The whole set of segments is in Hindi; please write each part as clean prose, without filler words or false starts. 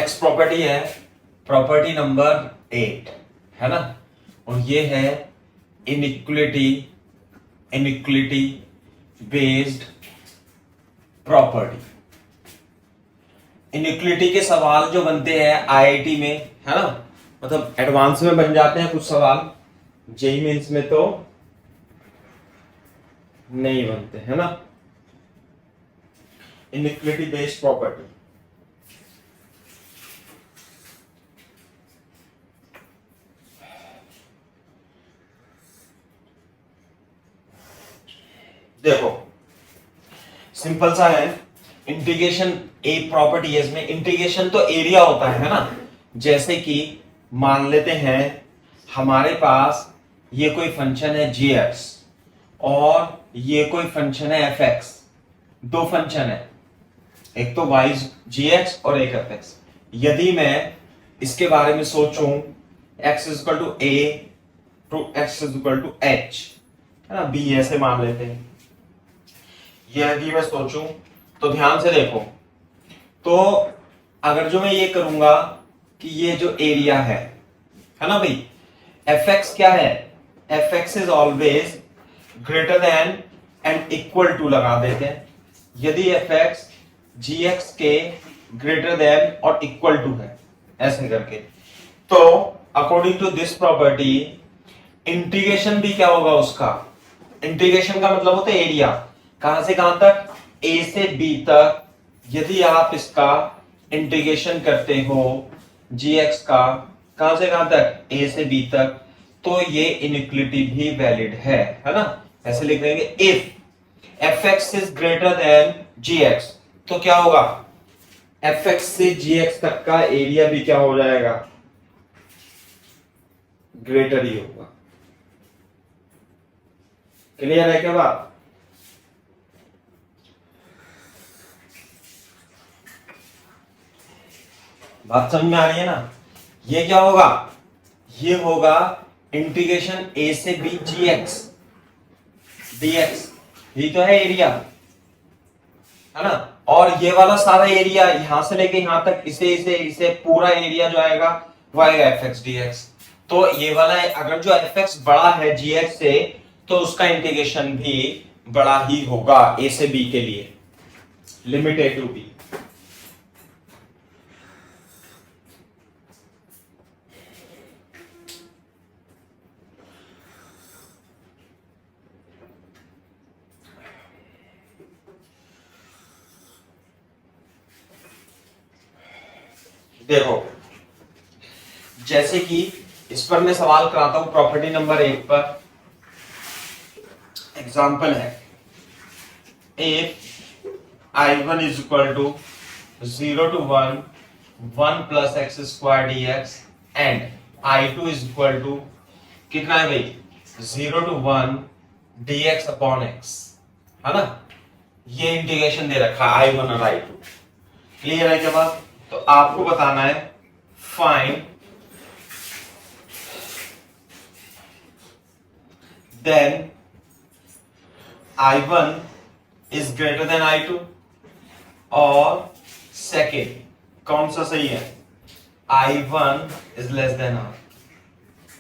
नेक्स्ट प्रॉपर्टी है प्रॉपर्टी नंबर 8, है ना, और ये है इनइक्वलिटी बेस्ड प्रॉपर्टी। इनइक्वलिटी के सवाल जो बनते हैं आईआईटी में, है ना, मतलब एडवांस में बन जाते हैं कुछ सवाल, जेईई मेंस में तो नहीं बनते, है ना। इनइक्वलिटी बेस्ड प्रॉपर्टी, देखो सिंपल सा है। इंटीग्रेशन एक प्रॉपर्टी है, इसमें इंटीग्रेशन तो एरिया होता है ना। जैसे कि मान लेते हैं हमारे पास ये कोई फंक्शन है gx और ये कोई फंक्शन है fx, दो फंक्शन है, एक तो y gx और एक fx। यदि मैं इसके बारे में सोचूं x equal to a to x equal to h, है ना, b ऐसे मान लेते हैं। यदि मैं सोचूं तो ध्यान से देखो, तो अगर जो मैं ये करूंगा कि ये जो एरिया है ना भाई, fx क्या है, fx is always greater than and equal to लगा देते हैं। यदि fx gx के ग्रेटर देन और इक्वल टू है ऐसे करके, तो according to this property integration भी क्या होगा उसका, इंटीग्रेशन का मतलब होता है एरिया, कहां से कहां तक, a से b तक। यदि आप इसका इंटीग्रेशन करते हो gx का, कहां से कहां तक, a से b तक, तो ये इनइक्वलिटी भी वैलिड है ना। ऐसे लिख देंगे if fx is greater then gx, तो क्या होगा, fx से gx तक का एरिया भी क्या हो जाएगा, ग्रेटर ही होगा। क्लियर है क्या बात। बात समझ में आ रही है ना। ये क्या होगा, ये होगा इंटीग्रेशन a से b gx dx, ये तो है एरिया, है ना। और ये वाला सारा एरिया यहां से लेके यहां तक, इसे इसे इसे पूरा एरिया जो आएगा वो आएगा fx dx। तो ये वाला अगर जो fx बड़ा है gx से, तो उसका इंटीग्रेशन भी बड़ा ही होगा a से b के लिए, लिमिट a टू b। देखो जैसे कि इस पर मैं सवाल कराता हूं प्रॉपर्टी नंबर 1 पर। एग्जांपल है if I1 is equal to 0 to 1 1 plus x square d x and I2 is equal to कितना है भाई, 0 to 1 dx अपॉन x, है ना। ये इंटीग्रेशन दे रखा है I1 और I2। क्लियर है क्या बात। तो आपको बताना है find then I1 is greater than I2, और सेकेंड कौन सा सही है, I1 is less then R,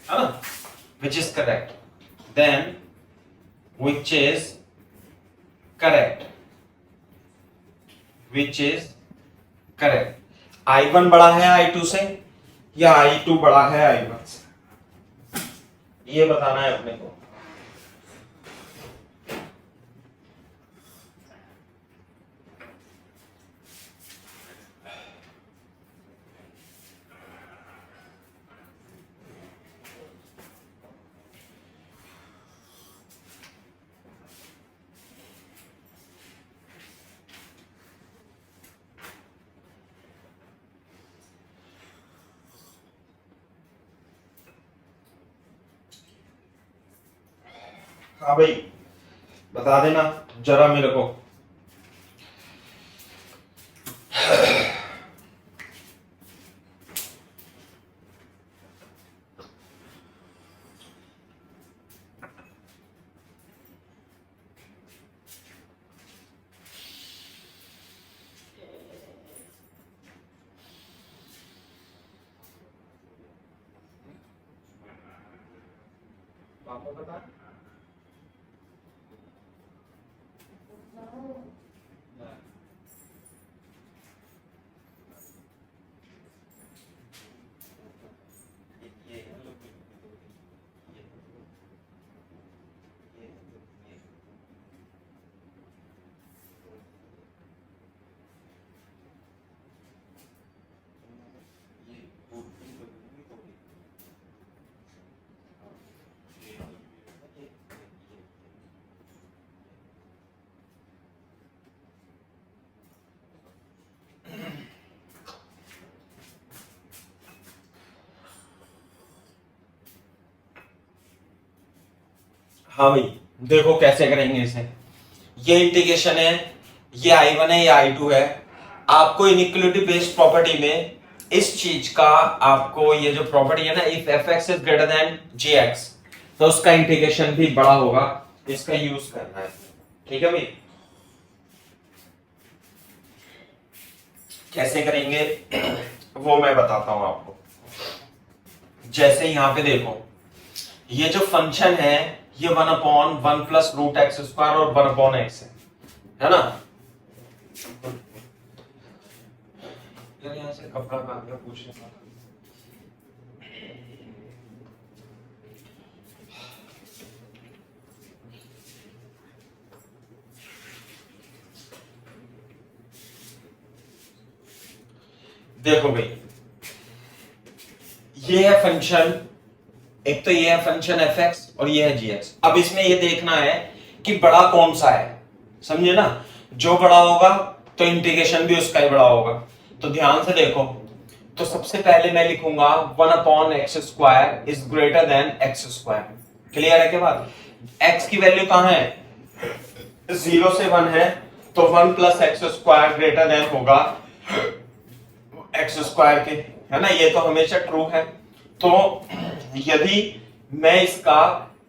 है ना, which is correct, then which is correct, which is correct, I1 बड़ा है I2 से या I2 बड़ा है I1 से, ये बताना है अपने को। हाँ भाई बता देना जरा मेरे को। पापा बता हाँ भाई, देखो कैसे करेंगे इसे। ये इंटीग्रेशन है, ये I1 है, ये I2 है। आपको इनइक्वालिटी बेस्ड प्रॉपर्टी में इस चीज का, आपको ये जो प्रॉपर्टी है ना, if fx is greater then gx, तो उसका इंटीग्रेशन भी बड़ा होगा, इसका यूज करना है। ठीक है भाई, कैसे करेंगे वो मैं बताता हूं आपको। जैसे यहां पे देखो, ये जो फंक्शन है ये 1/1 प्लस रूट एक्स स्क्वायर और 1/x है ना। यार यहाँ से कपड़ा पहन के पूछने का। देखो भाई, ये है फंक्शन, एक तो ये है फंक्शन fx और ये है gx। अब इसमें ये देखना है कि बड़ा कौन सा है, समझे ना। जो बड़ा होगा तो इंटीग्रेशन भी उसका ही बड़ा होगा। तो ध्यान से देखो, तो सबसे पहले मैं लिखूंगा 1/x² is greater then x²। Clear है के बाद, x की वैल्यू कहां है, 0 से 1 है, तो 1 प्लस x² ग्रेटर देन होगा x² के, है ना। ये तो हमेशा ट्रू है। तो यदि मैं इसका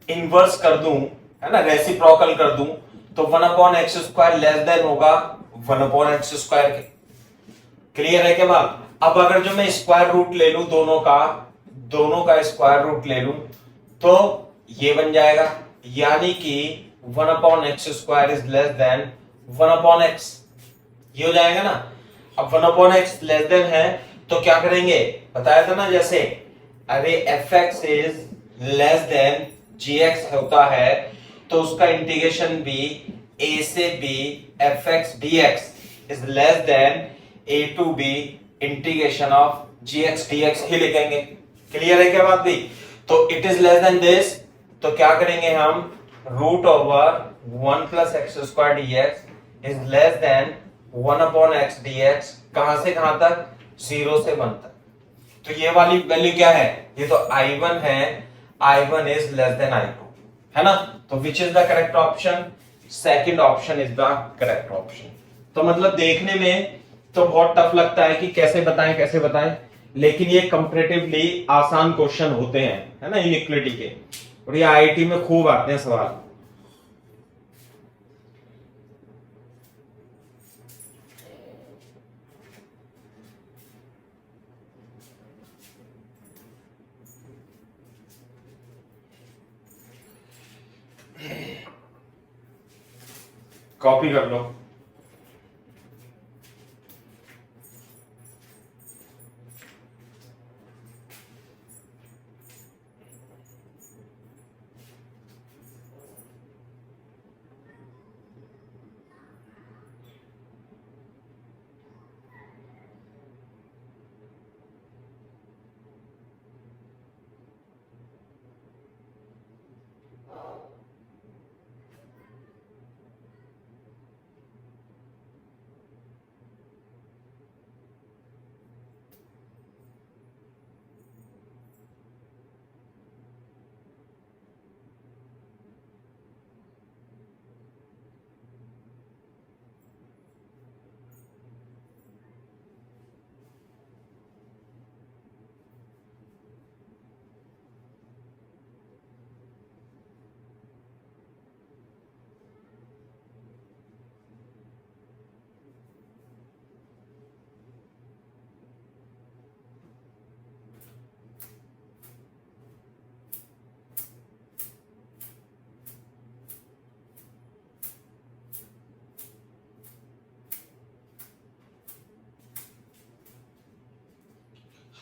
इनवर्स कर दूं, है ना, रेसिप्रोकल कर दूं, तो 1/x² लेस देन होगा 1/x² के। क्लियर है क्या बात। अब अगर जो मैं स्क्वायर रूट ले लूं दोनों का स्क्वायर रूट ले लूं, तो ये बन जाएगा, यानी कि 1/x² is less than 1/x, ये हो जाएगा ना। अब 1/x लेस देन है तो क्या करेंगे, बताया था ना, जैसे अरे fx is less then gx होता है, तो उसका इंटीग्रेशन भी a से b fx dx is less than a to b integration of gx dx ही लिखेंगे। क्लियर है क्या बात भी। तो it is less than this, तो क्या करेंगे हम, root over 1 plus x² dx is less than 1/x dx, कहां से कहां तक, 0 से 1 तक। तो ये वाली वैल्यू क्या है, ये तो I1 है, I1 is less then I2, है ना। तो which is the correct option, second option is the correct option. तो मतलब देखने में तो बहुत टफ लगता है कि कैसे बताएं, लेकिन ये कंपैरेटिवली आसान क्वेश्चन होते हैं, है ना, इनइक्वालिटी के, और ये आईआईटी में खूब आते हैं सवाल। कॉपी कर लो।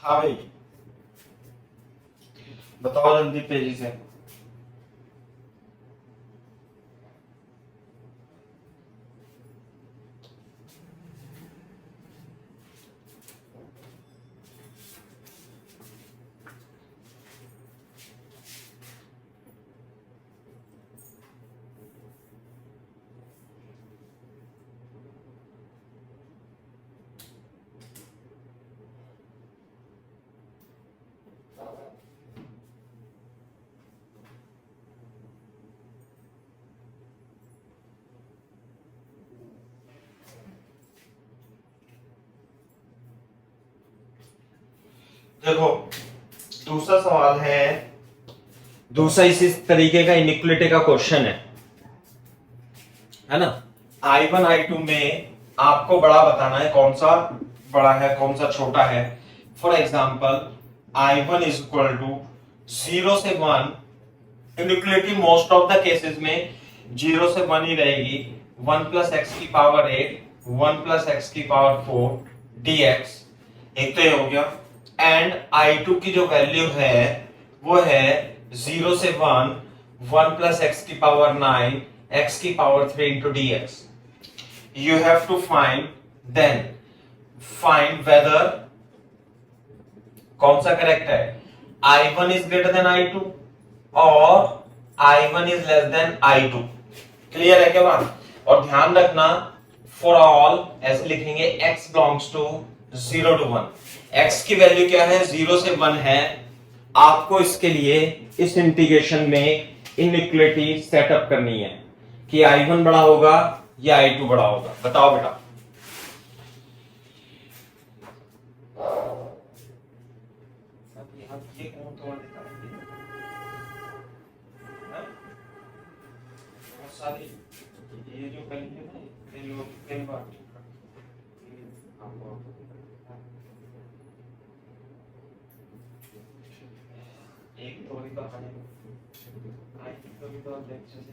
हाँ भाई बताओ जल्दी तेजी से। देखो दूसरा सवाल है, दूसरा इसी तरीके का इनिक्वलिटी का क्वेश्चन है ना। I1 I2 में आपको बड़ा बताना है, कौन सा बड़ा है कौन सा छोटा है। For example I1 is equal to 0 से 1, inequality most of the cases में 0 से 1 ही रहेगी। 1 प्लस एक्स की पावर 8, 1 प्लस एक्स की पावर 4 dx, एक तो ये हो गया। एंड I2 की जो वैल्यू है वो है 0 से 1, 1 प्लस एक्स की पावर 9, x की power 3 into dx। You have to find whether कौन सा करेक्ट है, I1 is greater than I2 और I1 is less then I2। Clear है क्या बात। और ध्यान रखना फॉर ऑल ऐसे लिखेंगे x belongs to 0 to 1। x की वैल्यू क्या है 0 से 1 है। आपको इसके लिए इस इंटीग्रेशन में इनइक्वालिटी सेटअप करनी है कि I1 बड़ा होगा या I2 बड़ा होगा। बताओ बेटा। ये जो पहले है ना, ये जो कई बार एक थोड़ी तो कभी तो लेक्चर से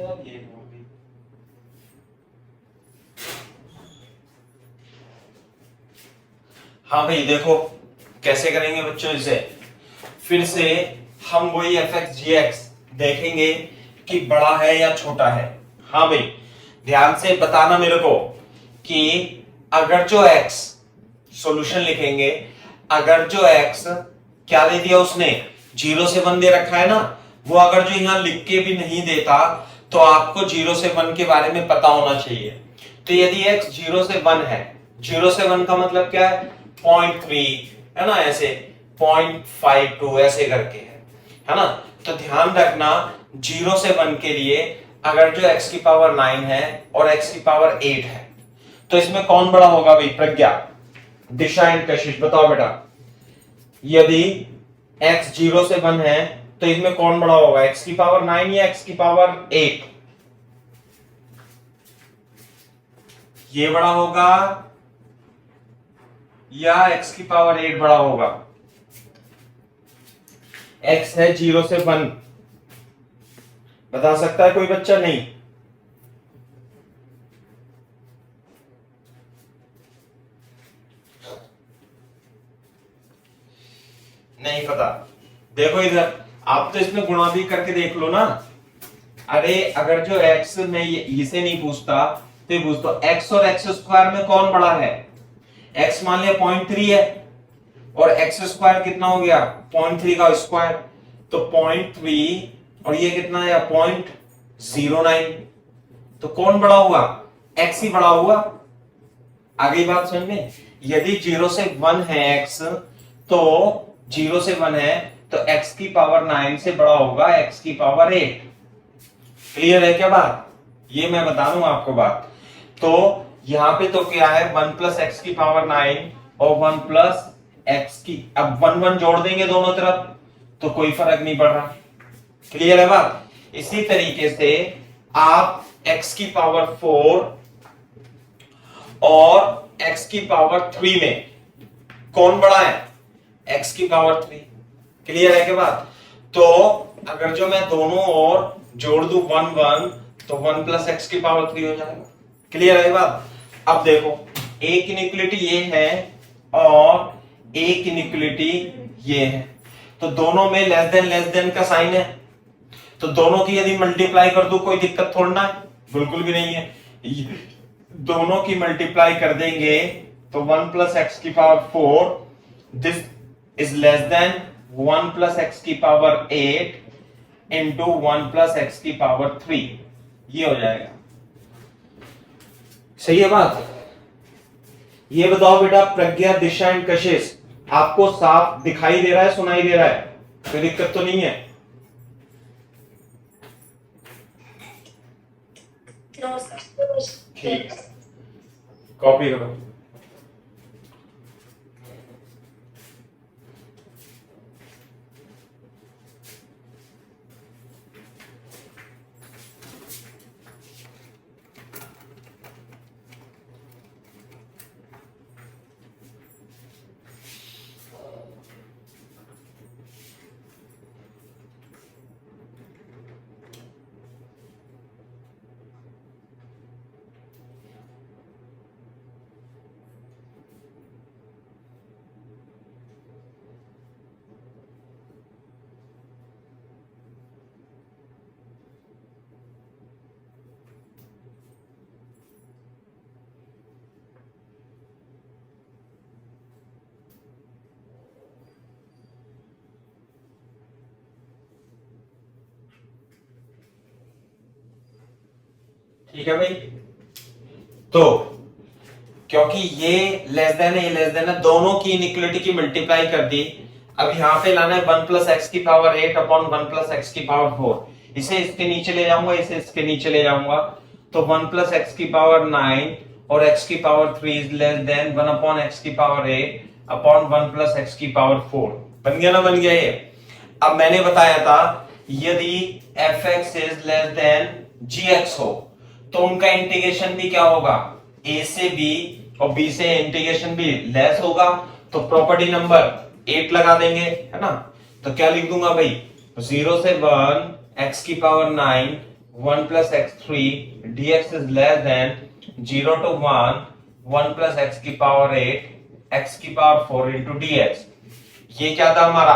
यार ये मूवी। हाँ भाई देखो कैसे करेंगे बच्चों इसे। फिर से हम वही fx gx देखेंगे कि बड़ा है या छोटा है। हाँ भाई ध्यान से बताना मेरे को कि अगर जो x सॉल्यूशन लिखेंगे, अगर जो x क्या दे दिया उसने 0 से 1 दे रखा है ना, वो अगर जो यहां लिख के भी नहीं देता तो आपको 0 से 1 के बारे में पता होना चाहिए। तो यदि x 0 से 1 है, 0 से 1 का मतलब क्या है 0.3 है ना, ऐसे 0.52 ऐसे करके है ना। तो ध्यान रखना 0 से 1 के लिए अगर जो x की पावर 9 है और x की पावर 8 है तो इसमें कौन बड़ा होगा भाई। प्रज्ञा, दिशा एंड कशिश बताओ बेटा। यदि x 0 से 1 है तो इसमें कौन बड़ा होगा, x की पावर 9 या x की पावर 8। ये बड़ा होगा या x की पावर 8 बड़ा होगा। x है 0 से 1, बता सकता है कोई बच्चा। नहीं पता। देखो इधर आप तो इसमें गुणा भी करके देख लो ना। अरे अगर जो x में इसे नहीं पूछता तो ये पूछता x और x स्क्वायर में कौन बड़ा है। x मान लिया 0.3 है और x स्क्वायर कितना हो गया 0.3 का स्क्वायर, तो 0.3 और ये कितना है 0.09। तो कौन बड़ा हुआ, x ही बड़ा हुआ। आगे बात समझ में। यदि 0 से 1 है x तो 0 से 1 है तो x की पावर 9 से बड़ा होगा x की पावर 8। क्लियर है क्या बात। ये मैं बता दूं आपको बात। तो यहाँ पे तो क्या है 1 प्लस एक्स की पावर 9 और 1 प्लस एक्स की, अब 1 1 जोड़ देंगे दोनों तरफ तो कोई फर्क नहीं पड़ रहा। क्लियर है बात। इसी तरीके से आप x की पावर 4 और x की पावर 3 में कौन बड़ा है, x की पावर 3। क्लियर है के बात। तो अगर जो मैं दोनों ओर जोड़ दूं 1 1 तो 1 प्लस एक्स की पावर 3 हो जाएगा। क्लियर है बात। अब देखो एक इनइक्वलिटी ये है और एक इनइक्वलिटी ये है, तो दोनों में लेस देन का साइन है, तो दोनों की यदि मल्टीप्लाई कर दूं कोई दिक्कत थोड़ा ना है, बिल्कुल भी नहीं है। दोनों की मल्टीप्लाई कर देंगे तो 1 प्लस एक्स की power 4 this is less then 1 plus x की पावर 8 इंटू 1 प्लस एक्स की पावर 3, ये हो जाएगा। सही है बात। ये बताओ बेटा प्रज्ञा, दिशा एंड कशिश आपको साफ दिखाई दे रहा है, सुनाई दे रहा है, कोई दिक्कत तो नहीं है? ठीक, कॉपी करो। ठीक है भाई। तो क्योंकि ये लेस देन है, ये लेस देन है, दोनों की इनइक्वलिटी की मल्टीप्लाई कर दी। अब यहां पे लाना है 1 प्लस एक्स की पावर 8 अपॉन 1 प्लस एक्स की पावर 4। इसे इसके नीचे ले जाऊंगा, इसे इसके नीचे ले जाऊंगा, तो 1 प्लस एक्स की पावर 9 और एक्स की power 3 is less then 1 upon x की पावर 8 अपॉन 1 प्लस एक्स की पावर 4। बन गया ना, बन गया ये। अब मैंने बताया था यदि f x is less than g x हो तो उनका इंटीग्रेशन भी क्या होगा, a से b और b से इंटीग्रेशन भी लेस होगा, तो प्रॉपर्टी नंबर 8 लगा देंगे, है ना। तो क्या लिख दूंगा भाई, 0 से 1 x की power 9 1 plus x 3 dx is less than 0 to 1 plus x की पावर 8 x की पावर 4 इंटू dx। ये क्या था हमारा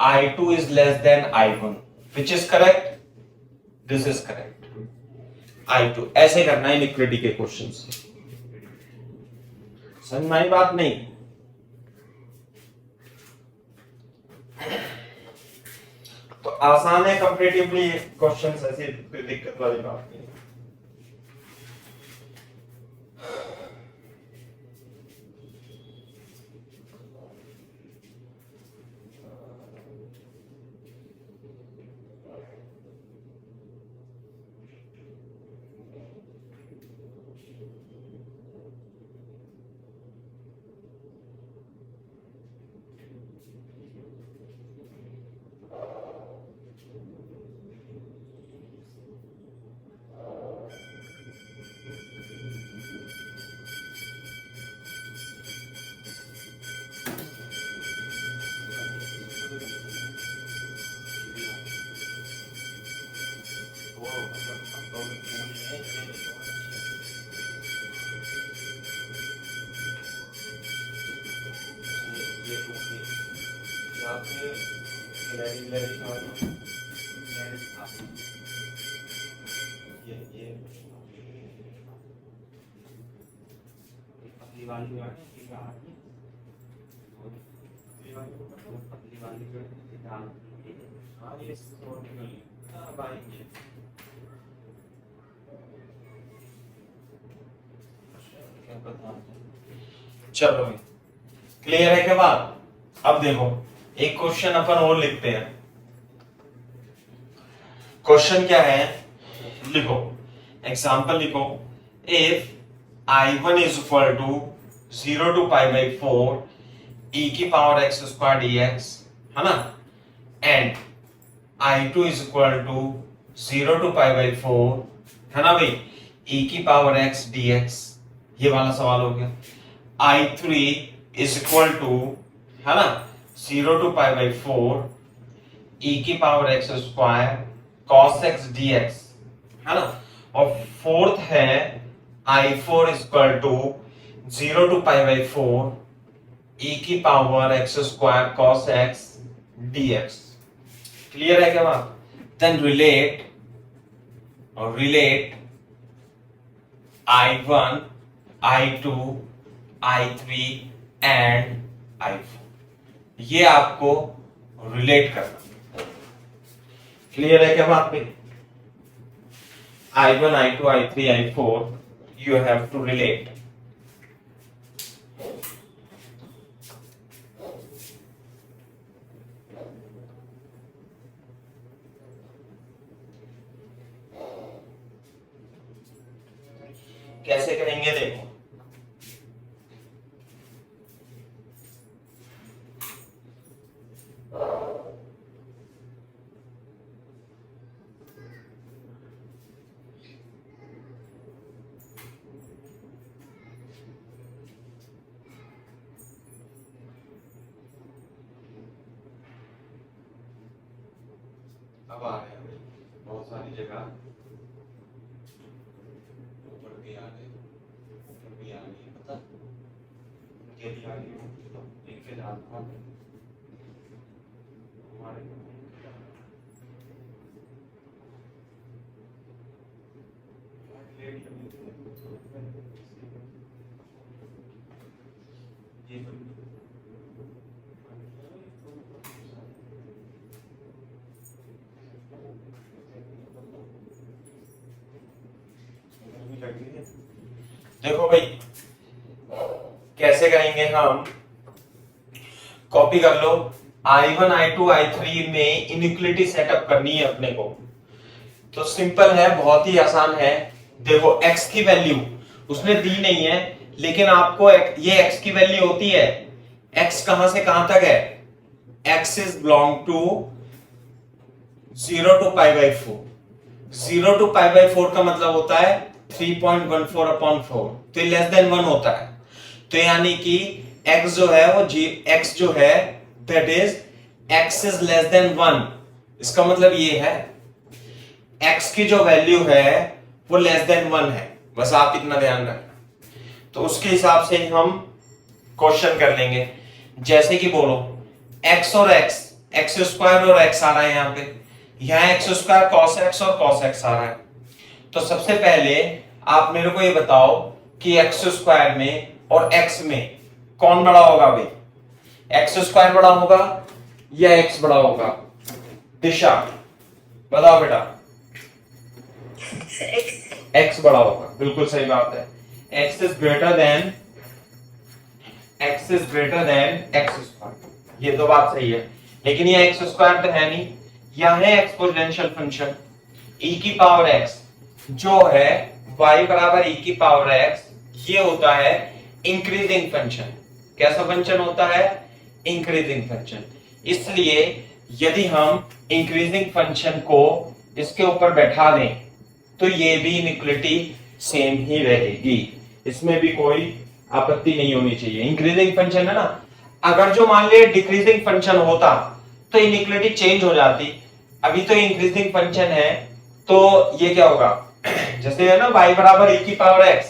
I2 is less then I1, which is correct, this is correct. I2 ऐसे करना है इनइक्वालिटी के क्वेश्चन से, समझ में आई बात नहीं? तो आसान है कंपैरेटिवली क्वेश्चन, ऐसे कोई दिक्कत वाली बात नहीं। चलो क्लियर है क्या बात। अब देखो एक क्वेश्चन अपन और लिखते हैं। क्वेश्चन क्या है, लिखो एग्जांपल लिखो, if I1 is equal to 0 to pi by 4 e की पावर x स्क्वायर dx, है ना, and I2 is equal to 0 to pi by 4, है ना भाई, e की पावर x dx। ये वाला सवाल हो गया। I3 इज इक्वल टू, है ना, 0 टू पाई बाई 4 e की power x square cos x dx, है ना, और फोर्थ है I4 is equal to 0 to pi by 4 e की power x square cos x dx। Clear है क्या बात? Then relate I1, I2, I3 and I4। ये आपको रिलेट करना। क्लियर है क्या बात पे? I1, I2, I3, I4 you have to relate। कैसे करेंगे देखो, अब आ रहे हैं बहुत सारी जगह, ऊपर भी आ रहे, ऊपर भी आ रही है, पता ये भी आ रही है, इनके साथ हमारे देखो भाई कैसे करेंगे हम, कॉपी कर लो। I1, I2, I3 में इनइक्वालिटी सेटअप करनी है अपने को, तो सिंपल है, बहुत ही आसान है। देखो x की वैल्यू उसने दी नहीं है, लेकिन आपको ये x की वैल्यू होती है, x कहां से कहां तक है, x is belong to 0 to pi by 4। 0 to pi by 4 का मतलब होता है 3.14 अपॉन 4, तो लेस देन 1 होता है। तो यानी कि x जो है वो x जो है that is x is less then 1। इसका मतलब ये है x की जो वैल्यू है वो लेस देन 1 है, बस आप इतना ध्यान रखना। तो उसके हिसाब से हम क्वेश्चन कर लेंगे। जैसे कि बोलो x और x स्क्वायर और x आ रहा है, यहाँ पे यहाँ x स्क्वायर cos x और cos x आ रहा है। तो सबसे पहले आप मेरे को ये बताओ कि x स्क्वायर में और x में कौन बड़ा होगा भाई, x स्क्वायर बड़ा होगा या x बड़ा होगा? दिशा बताओ बेटा। x बड़ा होगा, बिल्कुल सही बात है। x is greater then x square, ये तो बात सही है। लेकिन ये x स्क्वायर तो है नहीं, यह है एक्सपोनेंशियल फंक्शन e की पावर x जो है y बराबर e की पावर x, ये होता है इंक्रीजिंग फंक्शन। कैसा फंक्शन होता है? Increasing function. इसलिए यदि हम इंक्रीजिंग फंक्शन को इसके ऊपर बैठा दें तो ये भी इनइक्वालिटी सेम ही रहेगी, इसमें भी कोई आपत्ति नहीं होनी चाहिए। इंक्रीजिंग फंक्शन है ना, अगर जो मान लिया डिक्रीजिंग फंक्शन होता तो इनइक्वालिटी चेंज हो जाती। अभी तो इंक्रीजिंग फंक्शन है, तो ये क्या होगा, जैसे है ना y बराबर e की पावर x,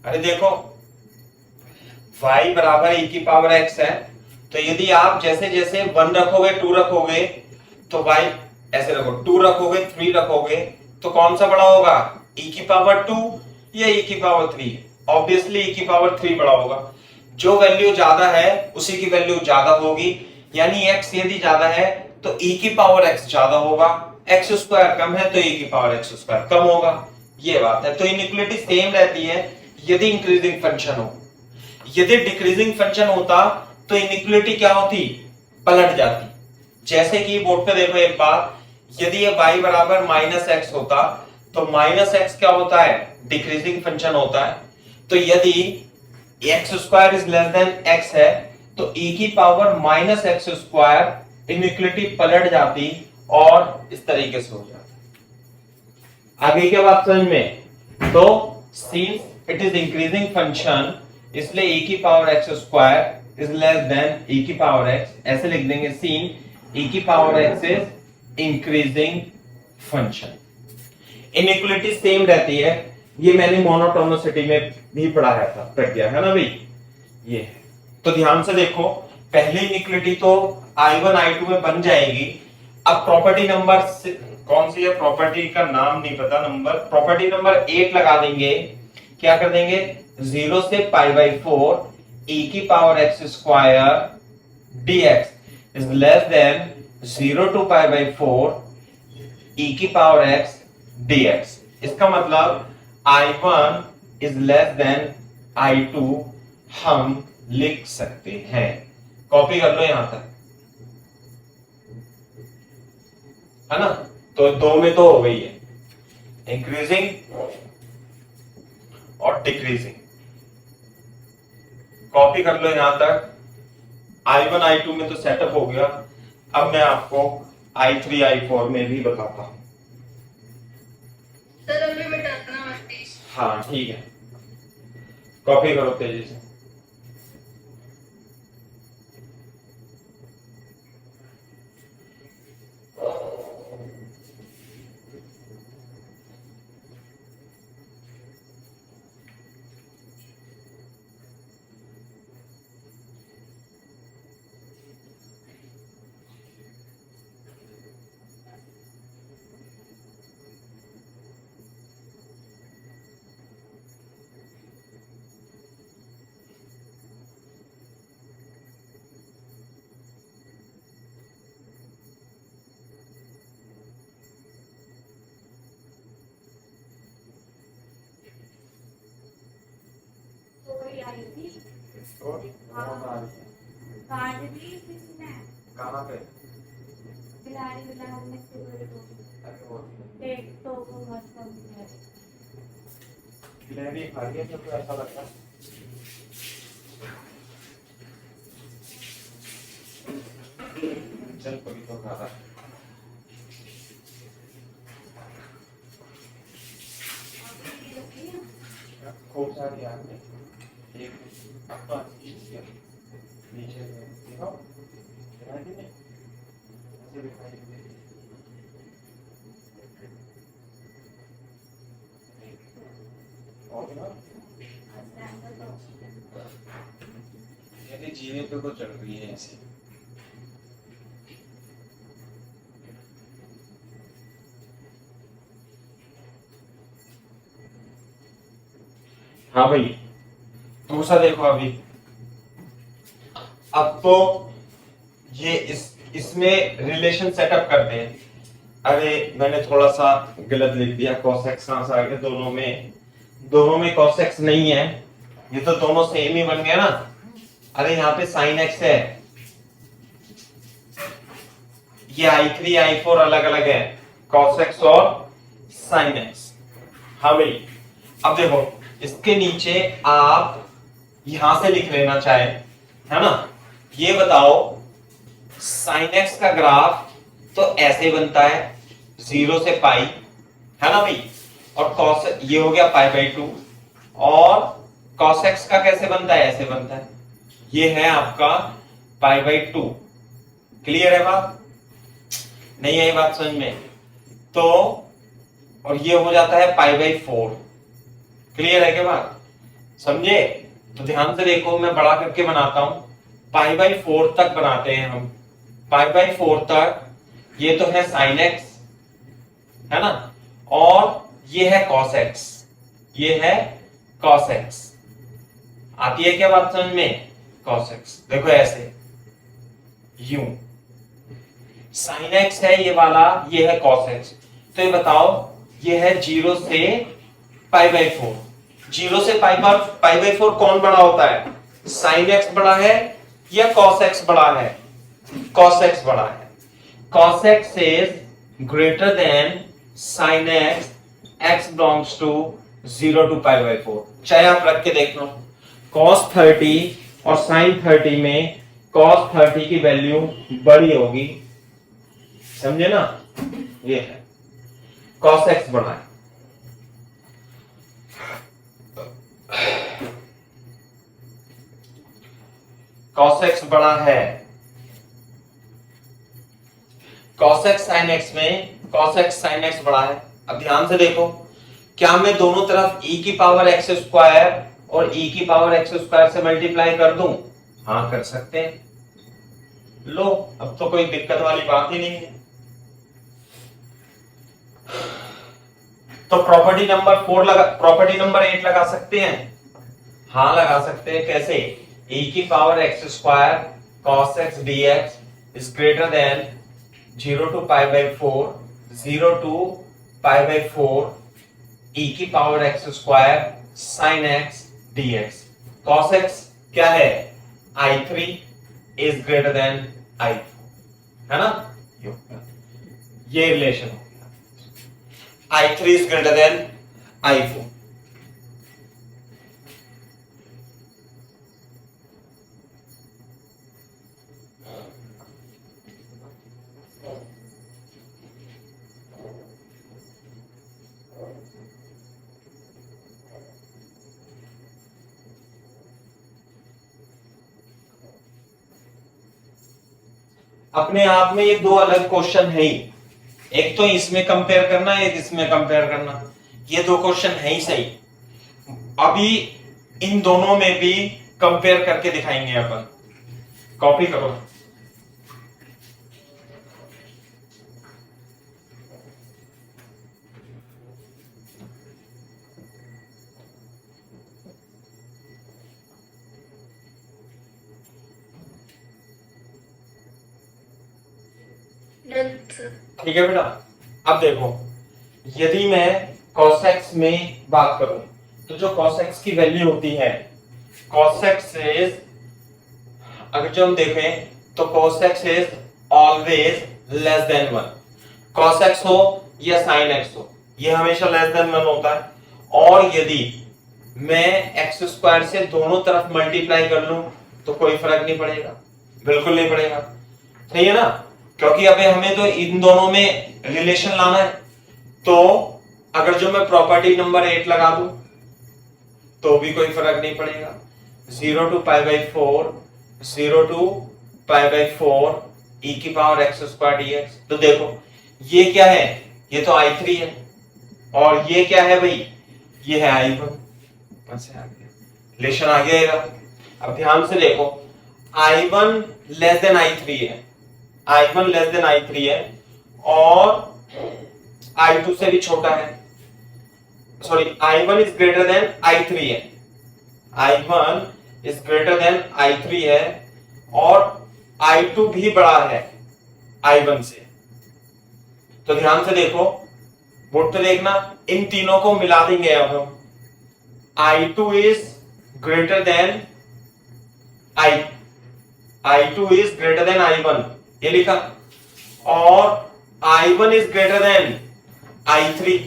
अरे देखो y बराबर e की पावर x है, तो यदि आप जैसे जैसे 1 रखोगे 2 रखोगे तो y ऐसे रखो, 2 रखोगे 3 रखोगे तो कौन सा बड़ा होगा, e की पावर 2 या e की पावर 3? ऑब्वियसली e की पावर 3 बड़ा होगा। जो वैल्यू ज्यादा है उसी की वैल्यू ज्यादा होगी, यानी x यदि ज्यादा है तो e की पावर x ज्यादा होगा, x स्क्वायर कम है तो e की पावर x स्क्वायर कम होगा। ये बात है। तो इनइक्वालिटी सेम रहती है यदि इंक्रीजिंग फंक्शन हो। यदि डिक्रीजिंग फंक्शन होता तो इनइक्वालिटी क्या होती, पलट जाती। जैसे कि बोर्ड पे देखो एक बात, यदि ये y बराबर माइनस एक्स होता तो माइनस एक्स क्या होता है, डिक्रीजिंग फंक्शन होता है। तो यदि x square is less then x है तो e की power minus x square inequality पलट जाती और इस तरीके से हो जाती। आगे क्या बात समझ में? तो since it is increasing function इसलिए e की power x square is less then e की पावर x, ऐसे लिख देंगे सीन e की power x is increasing function. Inequality same रहती है, ये मैंने मोनोटोनिसिटी में भी पढ़ाया था, प्रक्रिया है ना भाई ये। तो ध्यान से देखो, पहली इनइक्वालिटी तो I1 I2 में बन जाएगी। अब प्रॉपर्टी नंबर कौन सी है, प्रॉपर्टी का नाम नहीं पता, नंबर प्रॉपर्टी नंबर 8 लगा देंगे। क्या कर देंगे, 0 से पाई बाई 4 e की power x square dx is less than 0 to pi by 4 e की पावर x dx। इसका मतलब I1 is less then I2 हम लिख सकते हैं। कॉपी कर लो यहां तक, है ना। तो दो में तो हो गई है, इंक्रीजिंग और डिक्रीजिंग। कॉपी कर लो यहां तक। I1 I2 में तो सेटअप हो गया। अब मैं आपको I3 I4 में भी बताता हूं। सर अभी बताना मत प्लीज। हाँ ठीक है, कॉपी करो तेजी से। कहाँ पे? खिलाड़ी खा गया तो ऐसा लगता है। चल कभी तो खा रहा। खूब सारी आपने एक नीचे देखो खिलाड़ी ने ऐसे दिखाई दे। यदि जीने पे को चढ़ रही है ऐसे। हाँ भाई दूसरा देखो अभी। अब तो ये इसमें रिलेशन सेटअप करते हैं। अरे मैंने थोड़ा सा गलत लिख दिया, cos x कहां से आ गया, दोनों में cos x नहीं है, ये तो दोनों सेम ही बन गया ना। अरे यहाँ पे sin x है, ये I3 I4 अलग अलग है, cos x और sin x। हाँ भाई अब देखो इसके नीचे आप यहां से लिख लेना चाहे, है ना। ये बताओ sin x का ग्राफ तो ऐसे बनता है 0 से पाई, है ना भाई, और cos ये हो गया पाई बाई 2, और cos x का कैसे बनता है, ऐसे बनता है, ये है आपका पाई बाई 2। क्लियर है बात? नहीं आई बात समझ में? तो और ये हो जाता है पाई बाई 4। क्लियर है क्या बात? समझे? तो ध्यान से देखो, मैं बड़ा करके बनाता हूं। पाई बाई 4 तक बनाते हैं हम, पाई बाई 4 तक। ये तो है sin x, है ना, और ये है cos x, ये है cos x। आती है क्या बात समझ में? cos x देखो ऐसे यूं, sin x है ये वाला, ये है cos x। तो ये बताओ, ये है 0 से पाई बाई 4। 0 से पाई बाई 4 कौन बड़ा होता है, sin x बड़ा है या cos x बड़ा है? cos x बड़ा है। cos x is greater than sin x, x belongs to 0 to π/4, चाहे आप रख के देख लो। cos 30 और sin 30 में cos 30 की वैल्यू बड़ी होगी, समझे ना? ये है cos x बड़ा है। cos x बड़ा है, cos x sin x में cos x sin x बड़ा है। अब ध्यान से देखो, क्या मैं दोनों तरफ e की पावर x स्क्वायर और e की पावर x स्क्वायर से मल्टीप्लाई कर दूं? हाँ कर सकते हैं। लो, अब तो कोई दिक्कत वाली बात ही नहीं है। तो प्रॉपर्टी नंबर 8 लगा सकते हैं? हाँ लगा सकते हैं। कैसे? e की power x square cos x dx is greater then 0 to π/4, 0 to π/4 e की power x square sin x dx। cos x क्या है? I3 is greater then I4, है ना? ये रिलेशन हो गया। I3 is greater then I4। अपने आप में ये दो अलग क्वेश्चन है ही, एक तो इसमें कंपेयर करना, एक इसमें कंपेयर करना। ये दो क्वेश्चन है ही सही। अभी इन दोनों में भी कंपेयर करके दिखाएंगे अपन। कॉपी करो। ठीक है बेटा, अब देखो, यदि मैं cos x में बात करूं तो जो cos x की वैल्यू होती है, cos x इज, अगर जो हम देखें तो cos x is always less than 1। cos x हो या sin x हो, ये हमेशा लेस देन 1 होता है। और यदि मैं x स्क्वायर से दोनों तरफ मल्टीप्लाई कर लूं तो कोई फर्क नहीं पड़ेगा, बिल्कुल नहीं पड़ेगा। सही है ना? क्योंकि अबे हमें तो इन दोनों में रिलेशन लाना है। तो अगर जो मैं प्रॉपर्टी नंबर 8 लगा दूं तो भी कोई फर्क नहीं पड़ेगा। 0 to π/4, 0 to π/4 e की पावर x स्क्वायर dx। तो देखो ये क्या है? ये तो I3 है, और ये क्या है भाई? ये है I1। बस आ गया, रिलेशन आ गया। अब ध्यान से देखो, I1 लेस देन I3 है, I1 लेस देन I3 है, और I2 से भी छोटा है। Sorry, I1 is greater then I3 है, I1 is greater then I3 है, और I2 भी बड़ा है I1 से। तो ध्यान से देखो, बोर्ड पे देखना, इन तीनों को मिला देंगे अब हम। I2 is greater than I2 is greater then I1, ये लिखा, और I1 is greater then I3,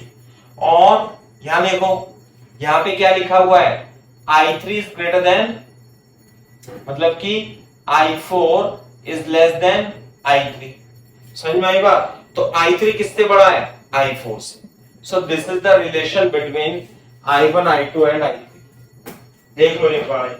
और यहां देखो, यहां पे क्या लिखा हुआ है? I3 इज ग्रेटर देन, मतलब कि I4 is less then I3। समझ में आई बात? तो I3 किससे बड़ा है? I4 से। So this is the relation between I1, I2 and I3। देख लो एक बार।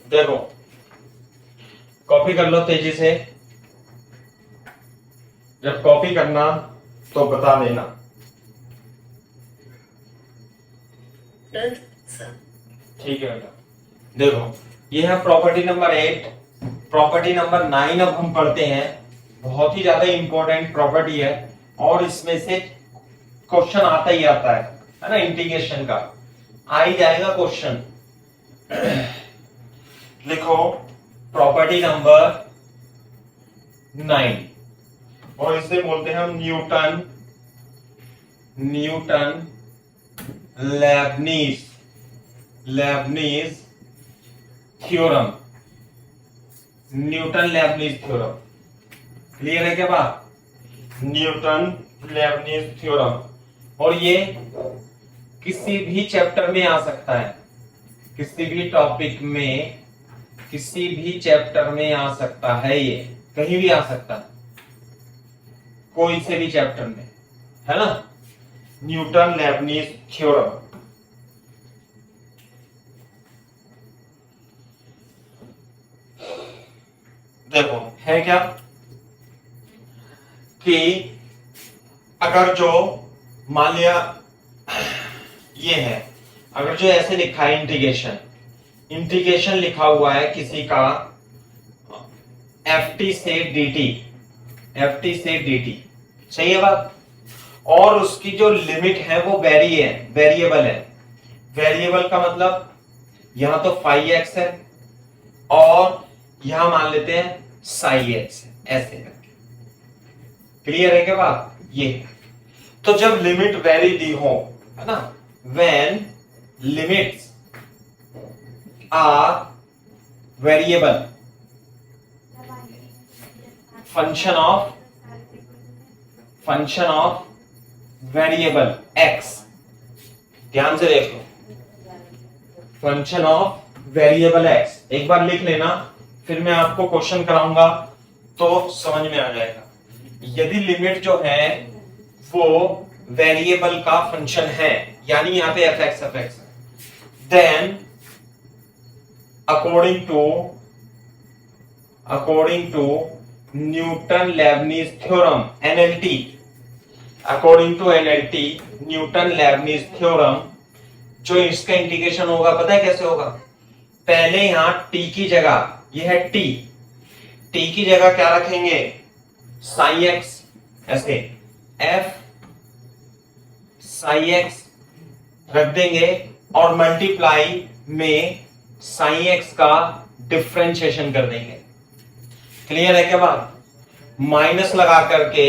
देखो कॉपी कर लो तेजी से, जब कॉपी करना तो बता देना। ठीक है बेटा, देखो ये है प्रॉपर्टी नंबर 8। प्रॉपर्टी नंबर 9 अब हम पढ़ते हैं। बहुत ही ज्यादा इंपॉर्टेंट प्रॉपर्टी है और इसमें से क्वेश्चन आता ही आता है ना, इंटीग्रेशन का आ ही जाएगा क्वेश्चन। लिखो प्रॉपर्टी नंबर 9 और इसे बोलते हैं हम Newton Leibniz theorem. Newton Leibniz theorem clear है क्या बात? Newton Leibniz theorem. और ये किसी भी चैप्टर में आ सकता है, किसी भी टॉपिक में, किसी भी चैप्टर में आ सकता है, ये कहीं भी आ सकता है, कोई से भी चैप्टर में, है ना। Newton Leibniz theorem. देखो है क्या कि अगर जो मान लिया ये है, अगर जो ऐसे लिखा है इंटीग्रेशन लिखा हुआ है किसी का ft से dt, सही है बात। और उसकी जो लिमिट है वो वेरिएबल है। वेरिएबल का मतलब यहां तो फाई एक्स है और यहां मान लेते हैं साई एक्स, ऐसे करके। क्लियर है क्या बात? ये तो जब लिमिट वेरी दी हो, है ना, when limits are variable function of variable x, ध्यान से देख लो, फंक्शन ऑफ वेरिएबल x। एक बार लिख लेना, फिर मैं आपको क्वेश्चन कराऊंगा तो समझ में आ जाएगा। यदि लिमिट जो है वो वेरिएबल का फंक्शन है, यानी यहां पे fx है, then according to Newton Leibniz theorem NLT, according to NLT Newton Leibniz theorem, जो इसका इंटीग्रेशन होगा पता है कैसे होगा? पहले यहां t की जगह, ये है t की जगह क्या रखेंगे? साई एक्स, ऐसे f साई एक्स रख देंगे और मल्टीप्लाई में साई एक्स का डिफरेंशिएशन कर देंगे। क्लियर है क्या बात? माइनस लगा करके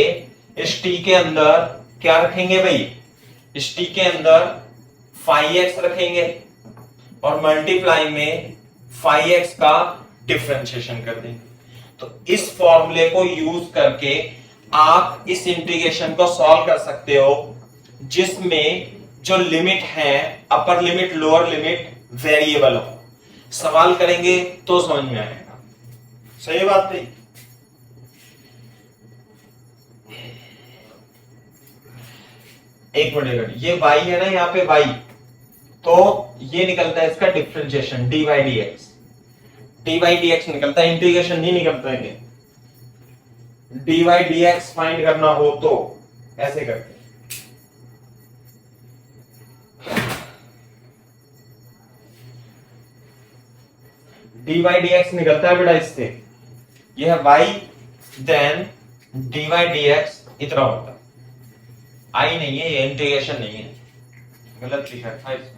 इस t के अंदर क्या रखेंगे भाई? इस t के अंदर फाई एक्स रखेंगे और मल्टीप्लाई में फाई एक्स का डिफरेंशिएशन कर देंगे। तो इस फॉर्मूले को यूज करके आप इस इंटीग्रेशन को सॉल्व कर सकते हो, जिसमें जो लिमिट है, upper limit lower limit variable हो। सवाल करेंगे तो समझ में आएगा। सही बात थी। एक मिनट, ये y है ना, यहाँ पे y, तो ये निकलता है इसका डिफरेंशिएशन dy dx निकलता है, इंटीग्रेशन नहीं निकलता है। dy dx फाइंड करना हो तो ऐसे करके dy dx निकलता है बेटा इससे, यह है y, देन dy dx इतना होता है। आई नहीं है, ये इंटीग्रेशन नहीं है, गलत लिखा था इसमें।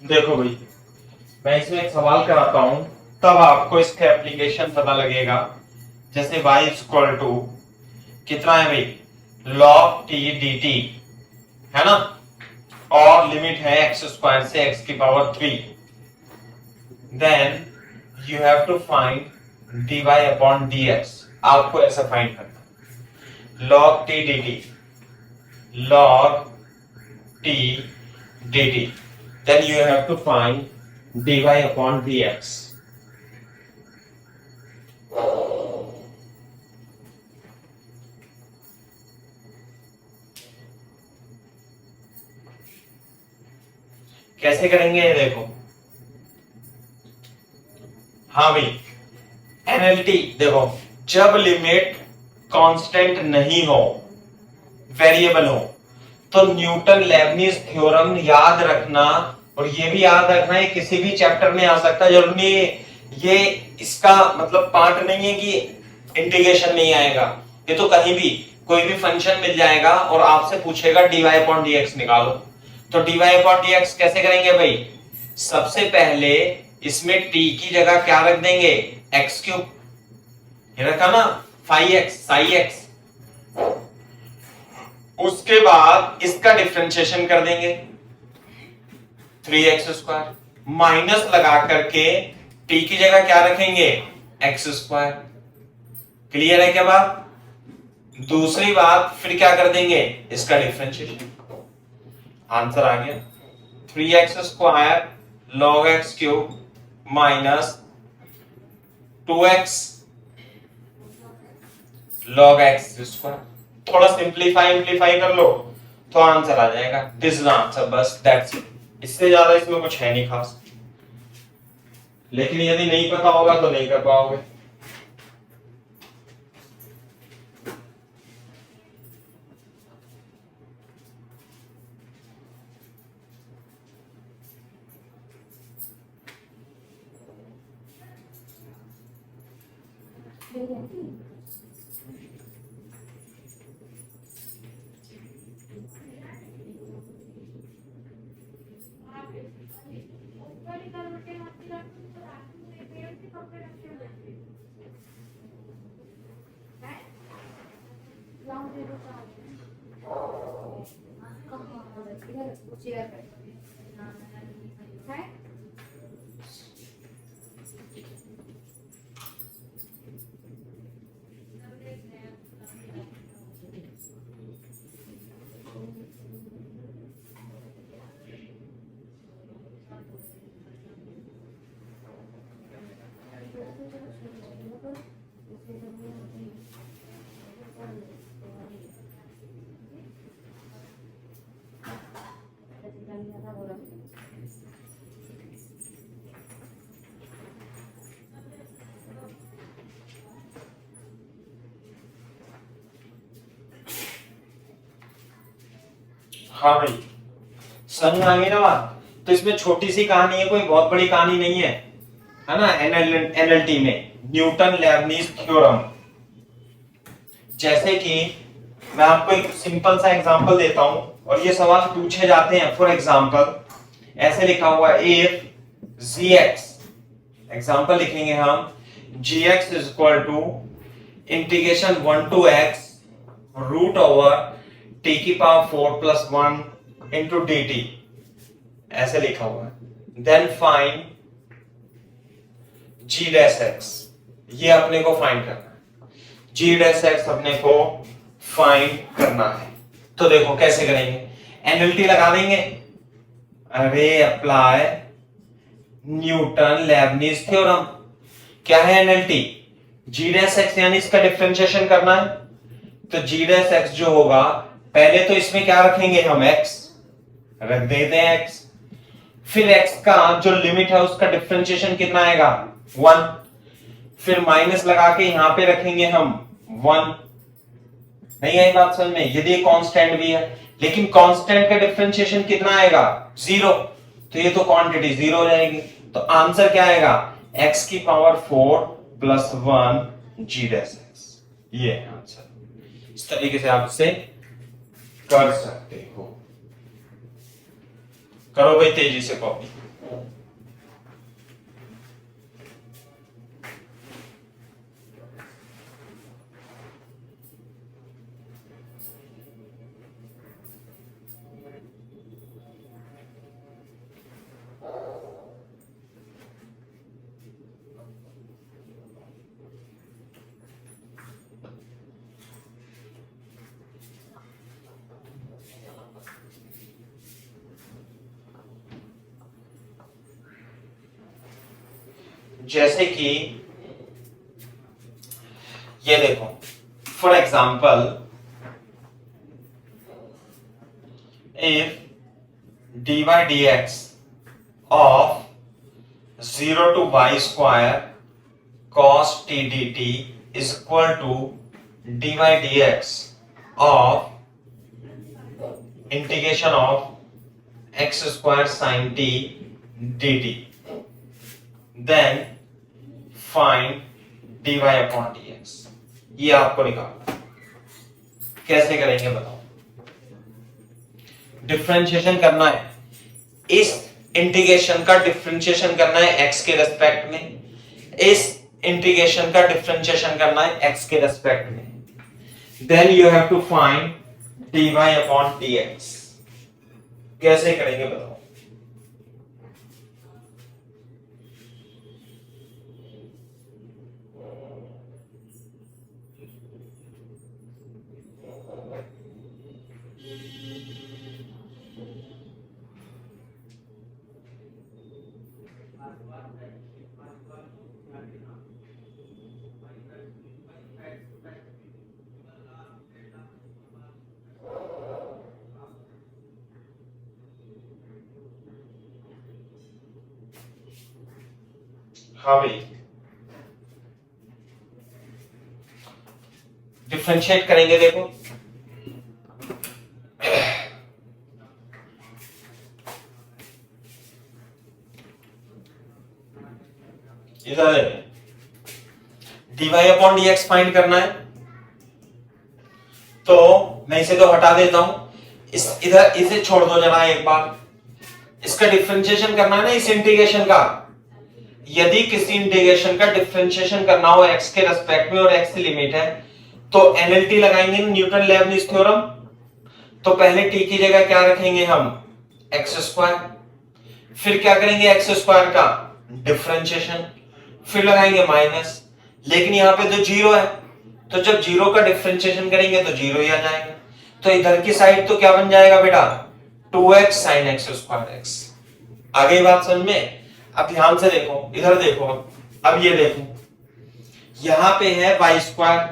देखो भाई, मैं इसमें एक सवाल कराता हूं, तब आपको इसका एप्लीकेशन पता लगेगा। जैसे y इक्वल टू कितना है भाई, log t dt है ना, और लिमिट है x स्क्वायर से x की power 3, then you have to find dy upon dx। आपको ऐसा फाइंड करना है, log t dt, log t dt, then you have to find dy upon dx। कैसे करेंगे ये देखो। हाँ भाई, एनएलटी देखो, जब लिमिट कांस्टेंट नहीं हो, वेरिएबल हो, तो न्यूटन लेबनीज थ्योरम याद रखना। और ये भी याद रखना है, किसी भी चैप्टर में आ सकता है, जरूरी नहीं ये इसका मतलब पार्ट नहीं है कि इंटीग्रेशन नहीं आएगा। ये तो कहीं भी कोई भी फंक्शन मिल जाएगा और आपसे पूछेगा dy अपॉन dx निकालो। तो dy अपॉन dx कैसे करेंगे भाई, सबसे पहले इसमें t की जगह क्या रख देंगे, x क्यूब, ये रखा ना, phi x। उसके बाद इसका डिफरेंशिएशन कर देंगे 3x स्क्वायर, माइनस लगा करके t की जगह क्या रखेंगे, x स्क्वायर। क्लियर है क्या बात। दूसरी बात फिर क्या कर देंगे, इसका डिफरेंशिएशन। आंसर आ गया 3x square log x cube minus 2x log x square. थोड़ा सिंप्लीफाई कर लो तो आंसर आ जाएगा। दिस इज आंसर, बस दैट्स इट। इससे ज्यादा इसमें कुछ है नहीं खास, लेकिन यदि नहीं पता होगा तो नहीं कर पाओगे। हाँ भाई, समझ आ गई ना बात। तो इसमें छोटी सी कहानी है, कोई बहुत बड़ी कहानी नहीं है, है ना। एनएलटी में न्यूटन लेबनीज थ्योरम, जैसे कि मैं आपको एक सिंपल सा एग्जांपल देता हूं और ये सवाल पूछे जाते हैं। फॉर एग्जांपल ऐसे लिखा हुआ है, इफ gx, एग्जांपल लिखेंगे हम, gx is equal to integration 1 to x root over t की पावर 4 प्लस 1 इंटू dt, ऐसे लिखा हुआ है। Then find g dash x, ये अपने को फाइंड करना है। g डैश x अपने को फाइंड करना है। तो देखो कैसे करेंगे, एनएलटी लगा देंगे। अरे अप्लाई न्यूटन लेबनीज थ्योरम। क्या है एनएलटी, g डैश x यानी इसका डिफरेंशिएशन करना है। तो g डैश x जो होगा, पहले तो इसमें क्या रखेंगे हम, x रख देते हैं x, फिर x का जो लिमिट है उसका डिफरेंशिएशन कितना आएगा, 1, फिर माइनस लगा के यहां पे रखेंगे हम 1। नहीं आई बात समझ में। यदि कांस्टेंट भी है, लेकिन कांस्टेंट का डिफरेंशिएशन कितना आएगा, 0, तो ये तो क्वांटिटी 0 हो जाएगी। तो आंसर क्या आएगा, x की power 4 plus 1 g dash x। ये है आंसर। इस तरीके से आप इसे कर सकते हो। करो भाई तेजी से कॉपी। जैसे कि ये देखो, for example if dy dx of 0 to y square cos t dt is equal to dy dx of integration of x square sin t dt, then find dy upon dx। ये आपको निकालना। कैसे करेंगे बताओ। डिफरेंशिएशन करना है, इस इंटीग्रेशन का डिफरेंशिएशन करना है x के रेस्पेक्ट में, इस इंटीग्रेशन का डिफरेंशिएशन करना है x के रेस्पेक्ट में, then you have to find dy upon dx। कैसे करेंगे बताओ। हाँ भाई, डिफरेंशिएट करेंगे। देखो इधर dy अपॉन dx फाइंड करना है, तो मैं इसे तो हटा देता हूं। इस इधर इसे छोड़ दो जरा एक बार। इसका डिफरेंशिएशन करना है ना इस इंटीग्रेशन का। यदि किसी इंटीग्रेशन का डिफरेंशिएशन करना हो x के रेस्पेक्ट में और x की लिमिट है, तो एनएलटी लगाएंगे, न्यूटन लेबनिज थ्योरम। तो पहले t की जगह क्या रखेंगे हम, एक्स स्क्वायर। फिर क्या करेंगे, एक्स स्क्वायर का डिफरेंशिएशन, फिर लगाएंगे माइनस। लेकिन यहां पे तो जीरो है, तो जब जीरो का डिफरेंशिएशन करेंगे तो जीरो ही आ जाएगा। तो इधर की साइड तो क्या बन जाएगा बेटा, 2x sin x square x। आ गई बात समझ में। अब ध्यान से देखो, इधर देखो। अब ये देखो, यहां पे है y स्क्वायर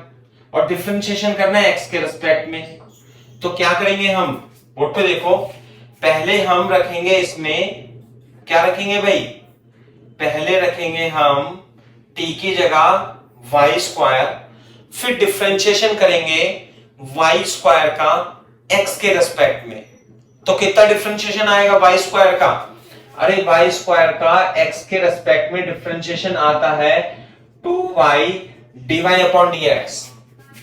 और डिफरेंशिएशन करना है x के रेस्पेक्ट में। तो क्या करेंगे हम, बोर्ड पे देखो। पहले हम रखेंगे इसमें, क्या रखेंगे भाई, पहले रखेंगे हम t की जगह y स्क्वायर, फिर डिफरेंशिएशन करेंगे y स्क्वायर का x के रेस्पेक्ट में। तो कितना डिफरेंशिएशन आएगा y स्क्वायर का, अरे y स्क्वायर का x के रेस्पेक्ट में डिफरेंशिएशन आता है 2y dy अपॉन dx।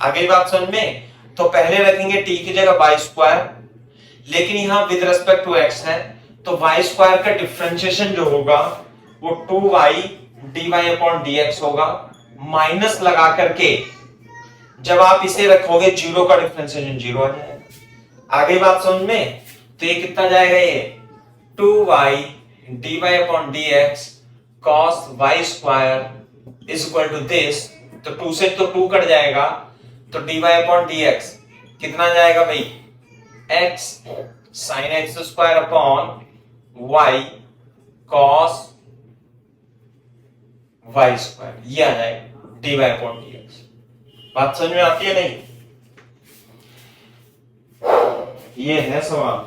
आ गई बात समझ में। तो पहले रखेंगे t की जगह y स्क्वायर, लेकिन यहां विद रेस्पेक्ट टू x है, तो y स्क्वायर का डिफरेंशिएशन जो होगा वो 2y dy अपॉन dx होगा। माइनस लगा करके जब आप इसे रखोगे, जीरो का डिफरेंशिएशन जीरो आ जाएगा। आ गई बात समझ में। तो ये कितना जाएगा, ये 2y dy upon dx cos y square is equal to this. तो 2 से तो 2 कट जाएगा, तो dy अपॉन dx कितना जाएगा भाई, x sin x square upon y cos y square, ये आ जाएगा dy अपॉन dx। बात समझ में आती है नहीं, ये है सवाल।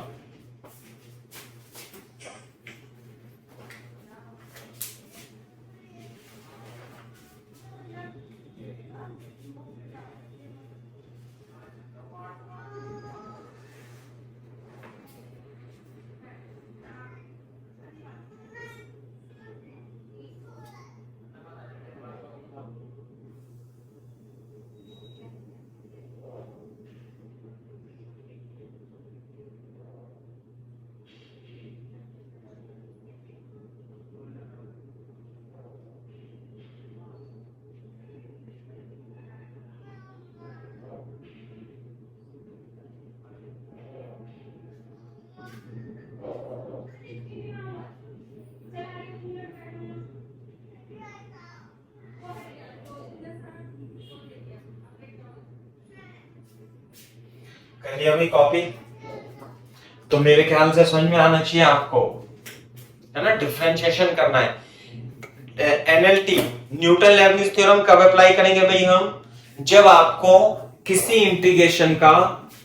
कर लिया भाई कॉपी? तो मेरे ख्याल से समझ में आना चाहिए आपको, है ना। डिफरेंशिएशन करना है। एनएलटी न्यूटन लेबनिज थ्योरम कब अप्लाई करेंगे भाई हम? जब आपको किसी इंटीग्रेशन का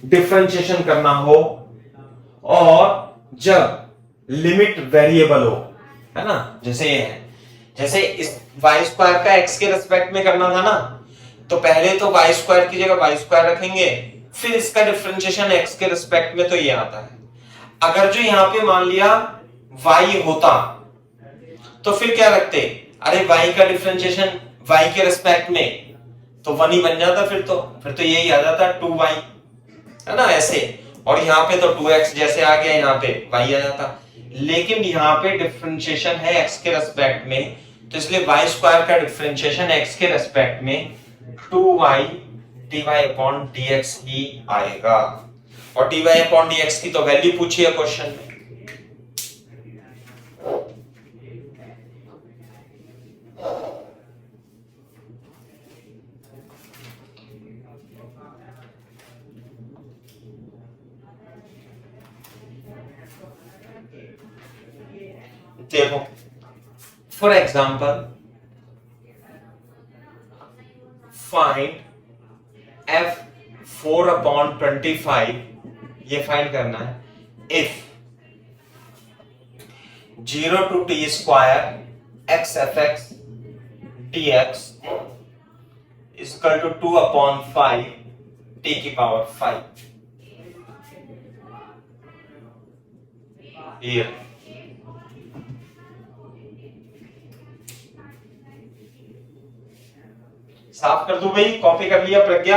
डिफरेंशिएशन करना हो और जब लिमिट वेरिएबल हो, है ना। जैसे ये है, जैसे इस वाई स्क्वायर का एक्स के रेस्पेक्ट में करना था ना, तो पहले तो वाई स्क्वायर की जगह वाई स्क्वायर रखेंगे, फिर इसका डिफरेंशिएशन एक्स के रेस्पेक्ट में, तो ये आता है। अगर जो यहां पे मान लिया y होता तो फिर क्या रखते? अरे y का डिफरेंशिएशन y के रिस्पेक्ट में तो 1 ही बन जाता, फिर तो यही आ जाता 2y, है ना ऐसे। और यहाँ पे तो 2x जैसे आ गया, यहाँ पे y आ जाता। लेकिन यहाँ पे डिफरेंशिएशन है x के रिस्पेक्ट में, तो इसलिए y स्क्वायर का डिफरेंशिएशन x के रिस्पेक्ट में 2y dy अपॉन dx ही आएगा। और dy अपॉन dx की तो वैल्यू पूछी है क्वेश्चन में। देखो for example find f4 upon 25, ये फाइंड करना है। If 0 to t square x fx dx is equal to 2 upon 5 t की पावर 5। ये साफ कर दूं भाई? कॉपी कर लिया प्रज्ञा?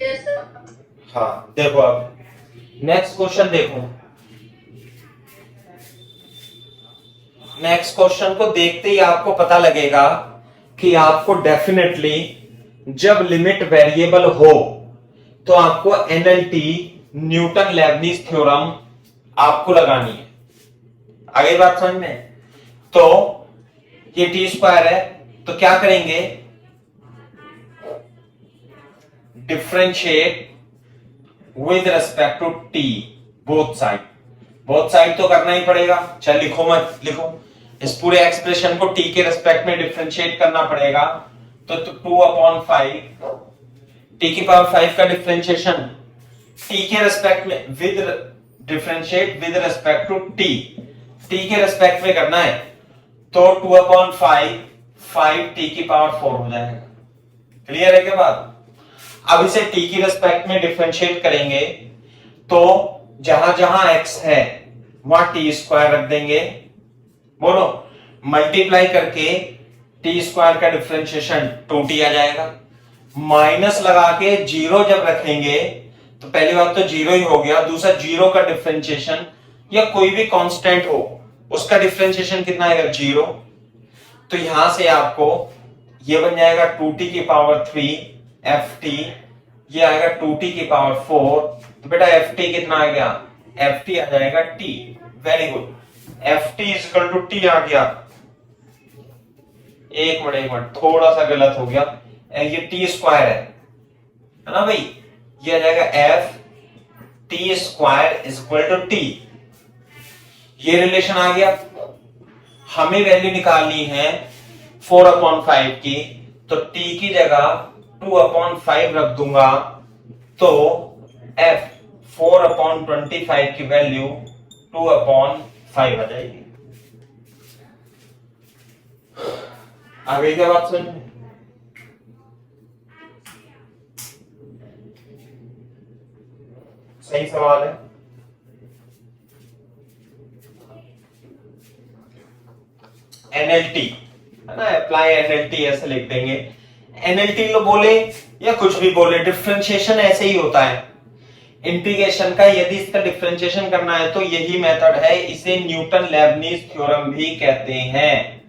Yes sir. हाँ देखो, अब नेक्स्ट क्वेश्चन देखो। नेक्स्ट क्वेश्चन को देखते ही आपको पता लगेगा कि आपको डेफिनेटली जब लिमिट वेरिएबल हो तो आपको एनएलटी न्यूटन लेबनिज थ्योरम आपको लगानी है। आगे बात समझ में? तो ये टी स्क्वायर है, तो क्या करेंगे? Differentiate with respect to t both side तो करना ही पड़ेगा। चल लिखो मत लिखो, इस पूरे एक्सप्रेशन को टी के रिस्पेक्ट में डिफरेंशिएट करना पड़ेगा। तो 2 अपॉन 5 टी की पावर 5 का डिफरेंशिएशन टी के रिस्पेक्ट में with differentiate with respect to t के रिस्पेक्ट में करना है। तो 2 अपॉन 5 टी की पावर 4 हो जाएगा। क्लियर है क्या बात? अब इसे टी की रिस्पेक्ट में डिफरेंशिएट करेंगे तो जहां जहां x है वहां टी स्क्वायर रख देंगे। बोलो, मल्टीप्लाई करके टी स्क्वायर का डिफरेंशिएशन 2t आ जाएगा। माइनस लगा के 0 जब रखेंगे तो पहली बात तो 0 ही हो गया, दूसरा 0 का डिफरेंशिएशन या कोई भी कांस्टेंट हो उसका डिफरेंशिएशन कितना आएगा? 0। तो यहां से आपको ये बन जाएगा 2t की पावर 3 ft, ये आएगा 2t की पावर 4। तो बेटा ft कितना आ गया? ft आ जाएगा t। Very good, ft is equal to t आ गया। एक मिनट थोड़ा सा गलत हो गया, ये t स्क्वायर है ना भाई, ये आ जाएगा f t square is equal to t। ये रिलेशन आ गया। हमें वैल्यू निकालनी है 4 अपॉन 5 की, तो t की जगह 2 अपॉन 5 रख दूंगा, तो f 4 अपॉन 25 की वैल्यू 2 अपॉन 5 आ जाएगी। आ गई क्या बात समझ में? सही सवाल है। एनएलटी है ना, अप्लाई एनएलटी ऐसे लिख देंगे। एनएलटी लो बोले या कुछ भी बोले, डिफरेंशिएशन ऐसे ही होता है। इंटीग्रेशन का यदि इसका डिफरेंशिएशन करना है तो यही मेथड है, इसे न्यूटन लेबनिज थ्योरम भी कहते हैं।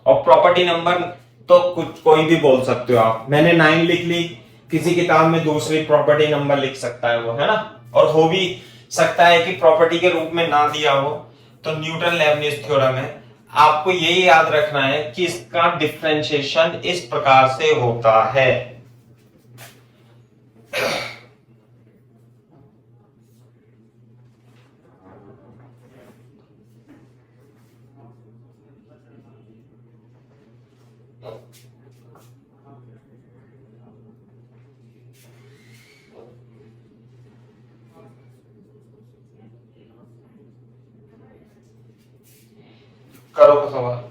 और प्रॉपर्टी नंबर तो कुछ कोई भी बोल सकते हो आप। मैंने 9 लिख ली, किसी किताब में दूसरी प्रॉपर्टी नंबर लिख सकता है वो, है ना। और हो भी सकता है कि प्रॉपर्टी के रूप में ना दिया हो, तो न्यूटन लेबनिज थ्योरम है। आपको यही याद रखना है कि इसका डिफरेंशिएशन इस प्रकार से होता है। करो का सवाल।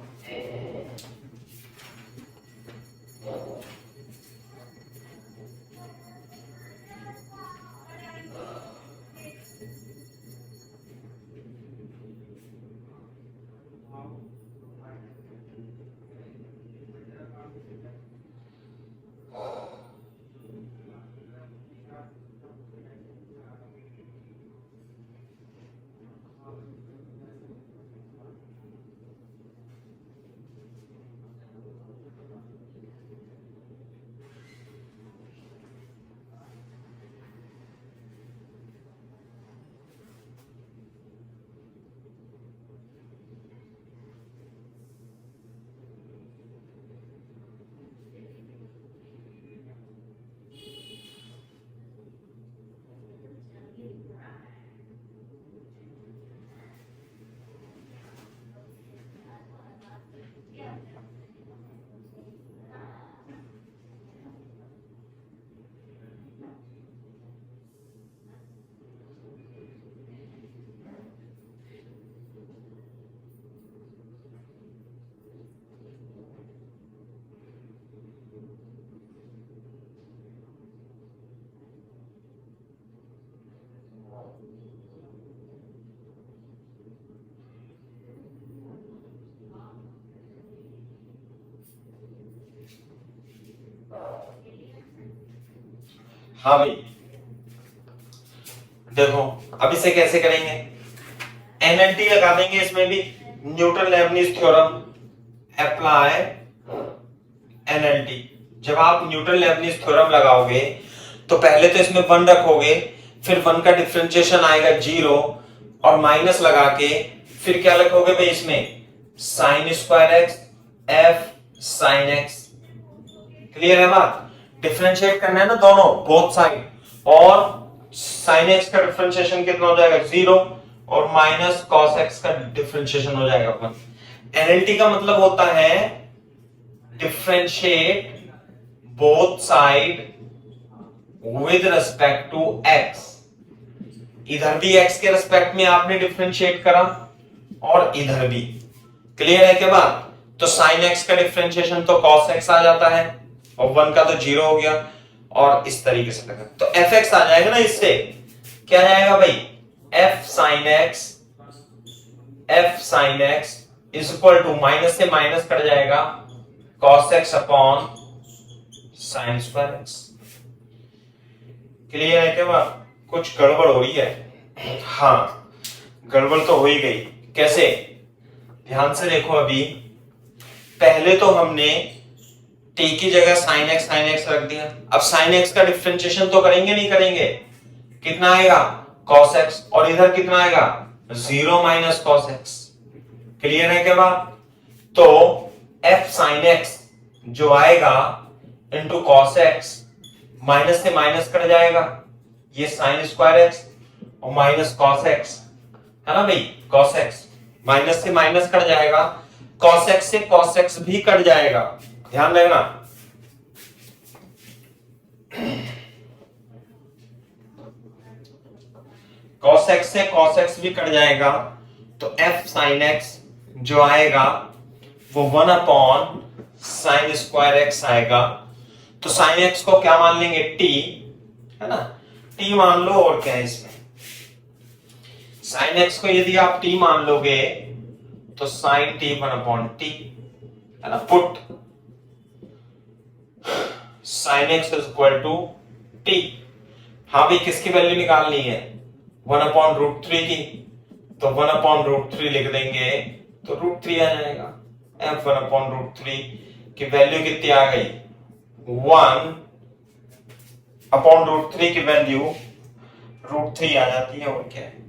हाँ भाई देखो, अब इसे कैसे करेंगे, एनएलटी लगा देंगे इसमें भी, Newton Leibniz theorem apply NLT. जब आप न्यूटन लेबनीज थ्योरम लगाओगे तो पहले तो इसमें 1 रखोगे, फिर 1 का डिफरेंशिएशन आएगा 0 और माइनस लगा के फिर क्या लिखोगे भाई इसमें sine square x f sine x. Clear है बात, डिफरेंशिएट करना है ना दोनों, बोथ साइड, और साइन एक्स का डिफरेंशिएशन कितना हो जाएगा 0 और माइनस कॉस एक्स का डिफरेंशिएशन हो जाएगा 1। एनएलटी का मतलब होता है differentiate both side with respect to x. इधर भी एक्स के रिस्पेक्ट में आपने डिफरेंशिएट करा और इधर भी। क्लियर है क्या बात, तो साइन एक्स का डिफरेंशिएशन तो कॉस एक्स आ जाता है और 1 का तो 0 हो गया, और इस तरीके से लगा तो एफ एक्स आ जाएगा ना, इससे क्या जाएगा भाई f sine x is equal to minus से माइनस कट जाएगा cos x upon sine square x. Clear है क्या बात, कुछ गड़बड़ हो रही है, हाँ गड़बड़ तो हो ही गई। कैसे, ध्यान से देखो, अभी पहले तो हमने टी की जगह साइन एक्स रख दिया, अब साइन एक्स का डिफरेंशिएशन तो करेंगे नहीं करेंगे, कितना आएगा कॉस एक्स, और इधर कितना आएगा 0 माइनस कॉस एक्स। क्लियर है क्या बात, तो एफ साइन एक्स जो आएगा इंटू कॉस एक्स, माइनस से माइनस कट जाएगा, ये साइन स्क्वायर एक्स और माइनस कॉस एक्स है ना भाई, कॉस एक्स माइनस से माइनस कट जाएगा, कॉस एक्स से कॉस एक्स भी कट जाएगा, ध्यान रखना। कॉस एक्स से कॉस एक्स भी कट जाएगा, तो एफ साइन एक्स जो आएगा वो 1 अपॉन साइन स्क्वायर एक्स आएगा। तो साइन एक्स को क्या मान लेंगे टी, है ना, टी मान लो, और क्या है इसमें, साइन एक्स को यदि आप टी मान लोगे तो साइन टी 1 अपॉन टी, है ना, put sine x is equal to t. हाँ भाई किसकी वैल्यू निकालनी है 1 अपॉन रूट 3 की, तो 1 अपॉन रूट 3 लिख देंगे तो रूट 3 आ जाएगा, एफ 1 अपॉन रूट 3 की वैल्यू कितनी आ गई 1 अपॉन रूट 3 की वैल्यू रूट 3 आ जाती है, और क्या है।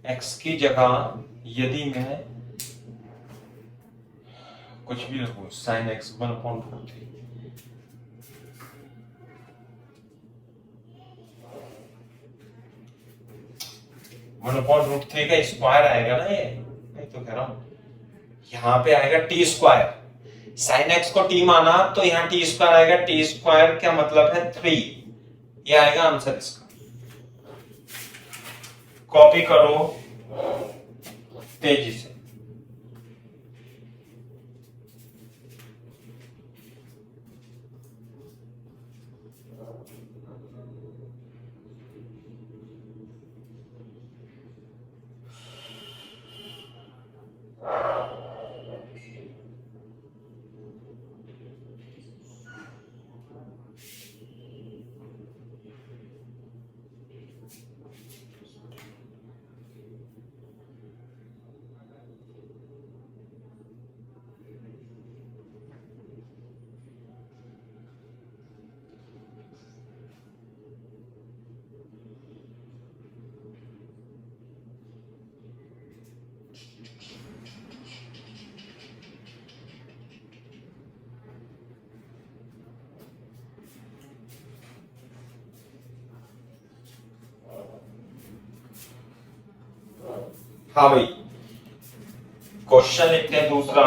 x की जगह यदि मैं कुछ भी रखूं, साइन एक्स 1/√3, का स्क्वायर आएगा ना, ये मैं तो कह रहा हूं यहां पे आएगा टी स्क्वायर। साइन एक्स को टी माना तो यहाँ टी स्क्वायर आएगा, टी स्क्वायर क्या मतलब है 3, ये आएगा आंसर इसका। कॉपी करो तेजी से। हाँ भाई, क्वेश्चन लिखते हैं दूसरा,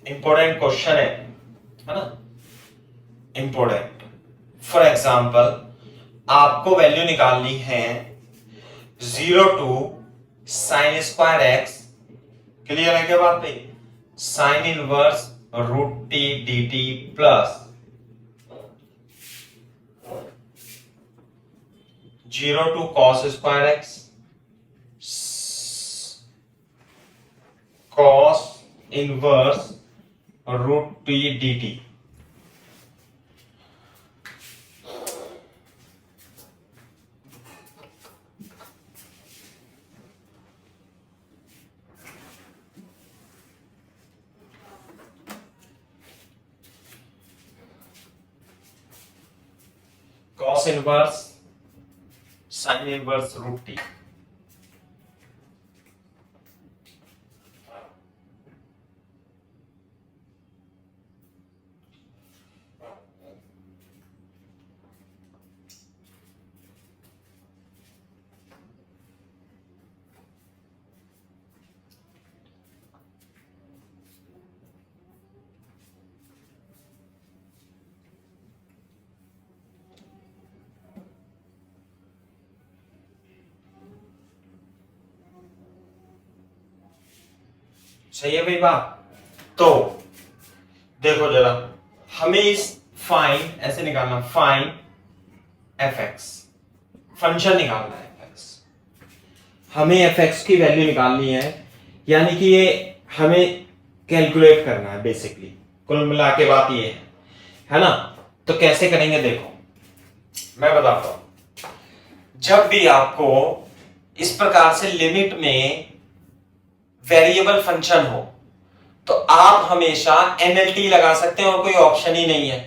इंपॉर्टेंट क्वेश्चन है ना, इंपॉर्टेंट। फॉर एग्जाम्पल आपको वैल्यू निकालनी है 0 to sign square x, clear है क्या बात भाई, sine inverse √t dt plus 0 to cos square x, cos inverse √t dt। cos inverse sine inverse √t, सही है भाई बात। तो देखो जरा, हमें इस फाइंड ऐसे निकालना, फाइंड एफ एक्स, फंक्शन निकालना है एफ एक्स, हमें एफ एक्स की वैल्यू निकालनी है, यानी कि ये हमें कैलकुलेट करना है बेसिकली, कुल मिला के बात ये है ना। तो कैसे करेंगे देखो, मैं बताता हूं। जब भी आपको इस प्रकार से लिमिट में वेरिएबल फंक्शन हो तो आप हमेशा एनएलटी लगा सकते हैं और कोई ऑप्शन ही नहीं है।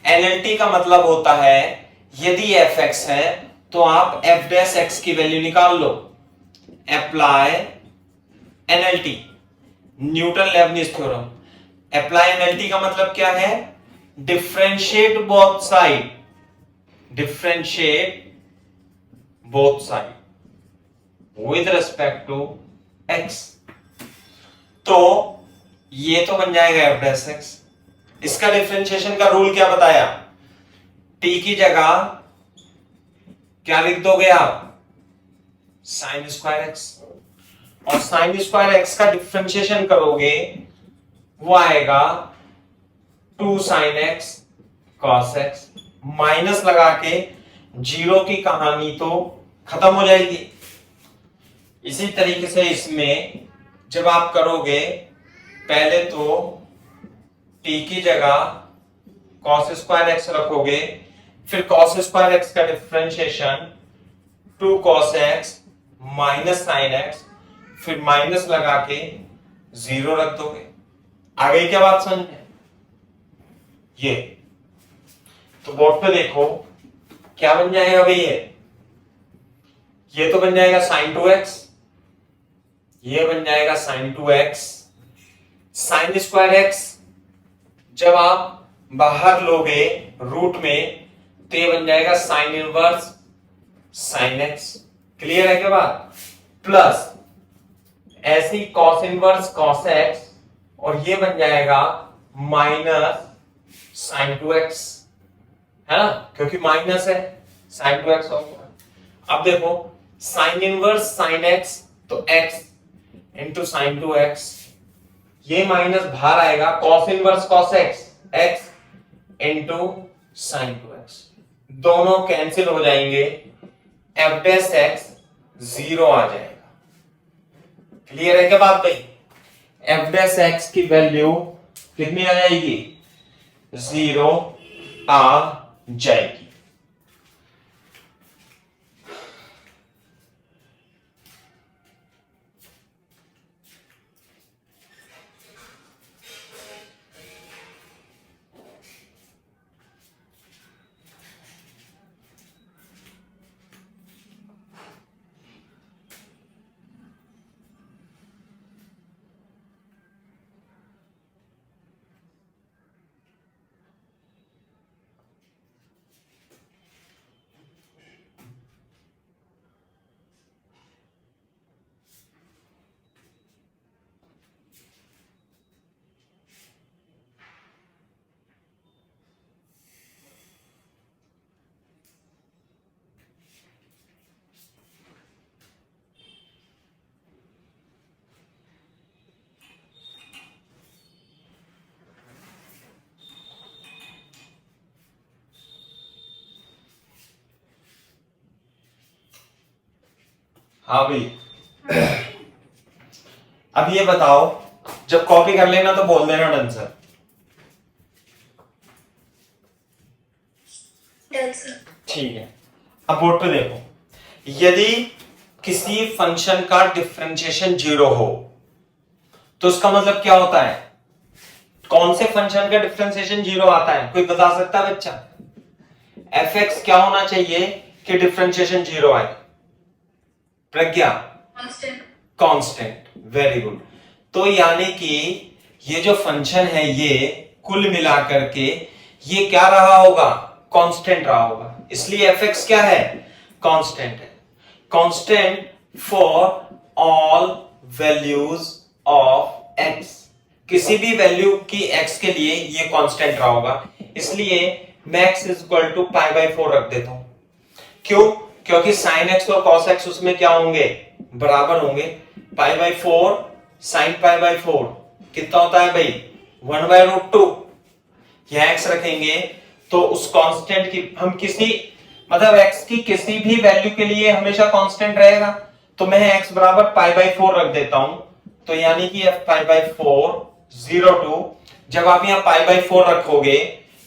एनएलटी का मतलब होता है यदि एफ एक्स है तो आप एफ डैश एक्स की वैल्यू निकाल लो, apply NLT, Newton Leibniz theorem. Apply NLT का मतलब क्या है, differentiate both side, differentiate both side with respect to X. तो ये तो बन जाएगा एफ डैश एक्स। इसका डिफरेंशिएशन का रूल क्या बताया, टी की जगह क्या लिख दोगे आप, साइन स्क्वायर एक्स, और साइन स्क्वायर एक्स का डिफरेंशिएशन करोगे वो आएगा 2 sine X cos x, minus लगा के जीरो की कहानी तो खत्म हो जाएगी। इसी तरीके से इसमें जब आप करोगे, पहले तो t की जगह cos स्क्वायर एक्स रखोगे, फिर cos स्क्वायर एक्स का differentiation 2 cos x minus sine x, फिर माइनस लगा के 0 रख दोगे। आ गई क्या बात समझ में? ये तो बोर्ड पे देखो क्या बन जाएगा भाई, ये ये तो बन जाएगा साइन 2x, ये बन जाएगा sign 2x, sine square x जब आप बाहर लोगे रूट में तो ये बन जाएगा sine inverse sine x। Clear है क्या बात? प्लस ऐसी कॉस इनवर्स कॉस x और ये बन जाएगा माइनस साइन 2x, है ना, क्योंकि माइनस है साइन 2x होगा। अब देखो साइन इनवर्स साइन x तो x इंटू साइन 2x, ये माइनस बाहर आएगा cos inverse cos x, x into sine 2x, दोनों कैंसिल हो जाएंगे, f डैश x 0 आ जाएगा। क्लियर है क्या बात भाई? f डैश x की वैल्यू कितनी आ जाएगी? 0 आ जाएगी। हाँ भाई, अब ये बताओ, जब कॉपी कर लेना तो बोल देना डन सर। Done sir. ठीक है, अब बोर्ड पे देखो, यदि किसी फंक्शन का डिफरेंशिएशन 0 हो तो उसका मतलब क्या होता है? कौन से फंक्शन का डिफरेंशिएशन 0 आता है? कोई बता सकता है बच्चा? fx क्या होना चाहिए कि डिफरेंशिएशन 0 आए? प्रज्ञा? कांस्टेंट। Constant, very good. तो यानी कि ये जो फंक्शन है ये कुल मिलाकर के ये क्या रहा होगा? कांस्टेंट रहा होगा, इसलिए fx क्या है? कांस्टेंट है। Constant for all values of x, किसी भी वैल्यू की x के लिए ये कांस्टेंट रहा होगा, इसलिए मैं x is equal to pi by 4 रख देता हूं। क्यों? क्योंकि साइन x और कॉस x उसमें क्या होंगे? बराबर होंगे। Pi by 4 sine pi by 4 कितना होता है भाई? 1 बाई रूट 2। यह x रखेंगे तो उस कांस्टेंट की हम किसी मतलब x की किसी भी वैल्यू के लिए हमेशा कांस्टेंट रहेगा, तो मैं x बराबर पाई बाई 4 रख देता हूं। तो यानी कि f पाई बाई 4 0 टू, जब आप यहां पाई बाई 4 रखोगे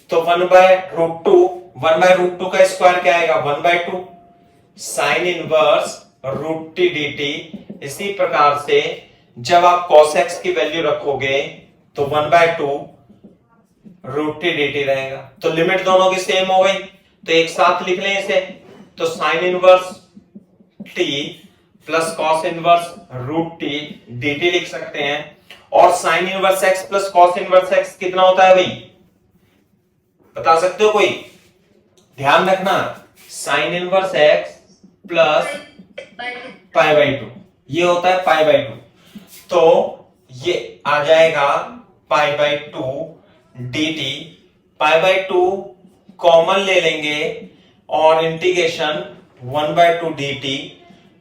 तो 1 बाय रूट 2, 1 बाय रूट 2 का स्क्वायर क्या आएगा? 1 by 2 sine inverse root t d t. इसी प्रकार से जब आप cos x की वैल्यू रखोगे तो 1 by 2 root t d t रहेगा। तो लिमिट दोनों की सेम हो गई, तो एक साथ लिख लें इसे, तो sine inverse t plus cos inverse root t d t लिख सकते हैं। और sine inverse x plus cos inverse x कितना होता है भाई? बता सकते हो कोई? ध्यान रखना, sign inverse x plus pi by 2 ये होता है पाई बाई 2, तो ये आ जाएगा पाई by 2 dt। Pi by 2 common ले लेंगे और इंटीग्रेशन 1 बाय 2 dt,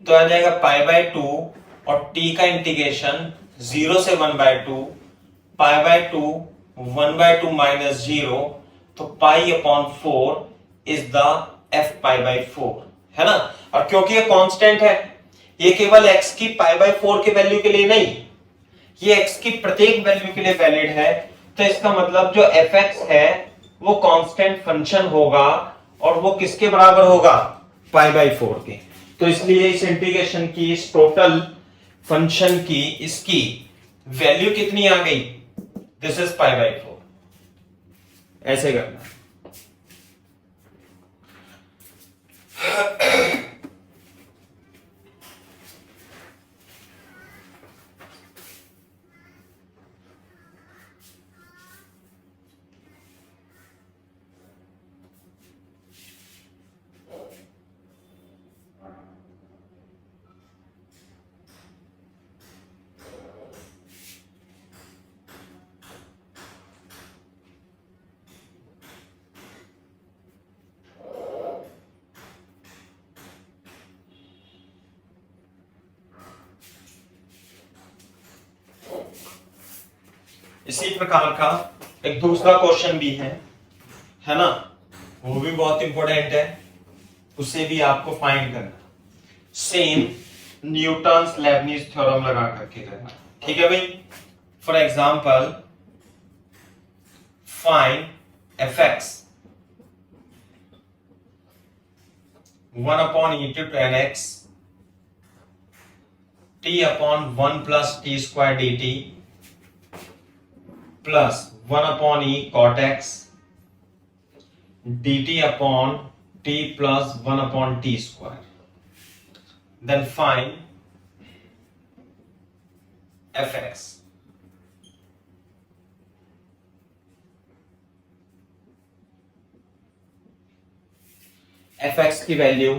तो आ जाएगा पाई बाई 2 और t का इंटीग्रेशन 0 से 1 by 2, pi by 2 1 by 2 minus 0, तो pi upon 4 is the f pi by 4, है ना। और क्योंकि ये कांस्टेंट है, ये केवल x की पाई बाई 4 के वैल्यू के लिए नहीं, ये x की प्रत्येक वैल्यू के लिए वैलिड है। तो इसका मतलब जो fx है वो कांस्टेंट फंक्शन होगा और वो किसके बराबर होगा? पाई बाई 4 के। तो इसलिए इस इंटीग्रेशन की, इस टोटल फंक्शन की, इसकी वैल्यू कितनी आ गई? This is pi by 4। ऐसे करना। इसी प्रकार का एक दूसरा क्वेश्चन भी है ना, वो भी बहुत इंपॉर्टेंट है, उसे भी आपको फाइंड करना, सेम न्यूटन्स लेबनीज थ्योरम लगा करके करना। ठीक है भाई। For example find fx 1 upon e to 10x t upon 1 plus t square dt plus 1 upon e cot x dt upon t plus 1 upon t square. Then find fx. fx की वैल्यू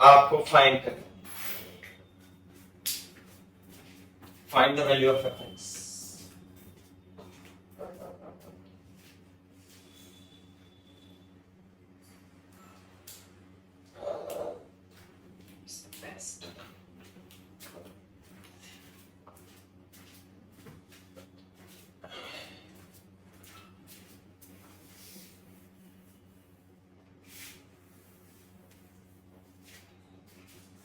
आपको फाइंड करना, find the value of fx।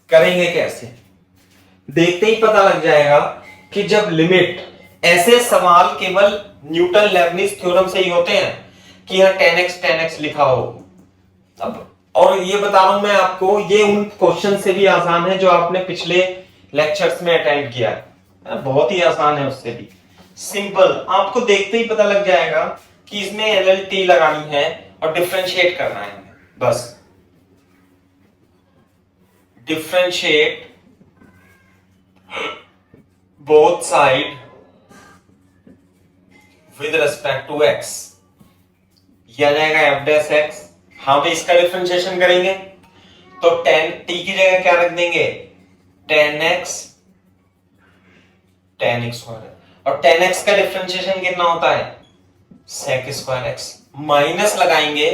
करेंगे कैसे, देखते ही पता लग जाएगा कि जब लिमिट, ऐसे सवाल केवल न्यूटन लेबनीज थ्योरम से ही होते हैं कि यहां 10x लिखा हो। अब और ये बता रहा हूं मैं आपको, ये उन क्वेश्चन से भी आसान है जो आपने पिछले लेक्चर्स में अटेंड किया है, बहुत ही आसान है उससे भी। सिंपल, आपको देखते ही पता लग जाएगा कि इसमें एलएलटी लगानी है और डिफरेंशिएट करना है, बस differentiate both side with respect to x, ये आ जाएगा f dash x। हाँ भाई, इसका डिफरेंशिएशन करेंगे तो 10 t की जगह क्या रख देंगे, 10x स्क्वायर, और 10x का डिफरेंशिएशन कितना होता है, sec स्क्वायर x। माइनस लगाएंगे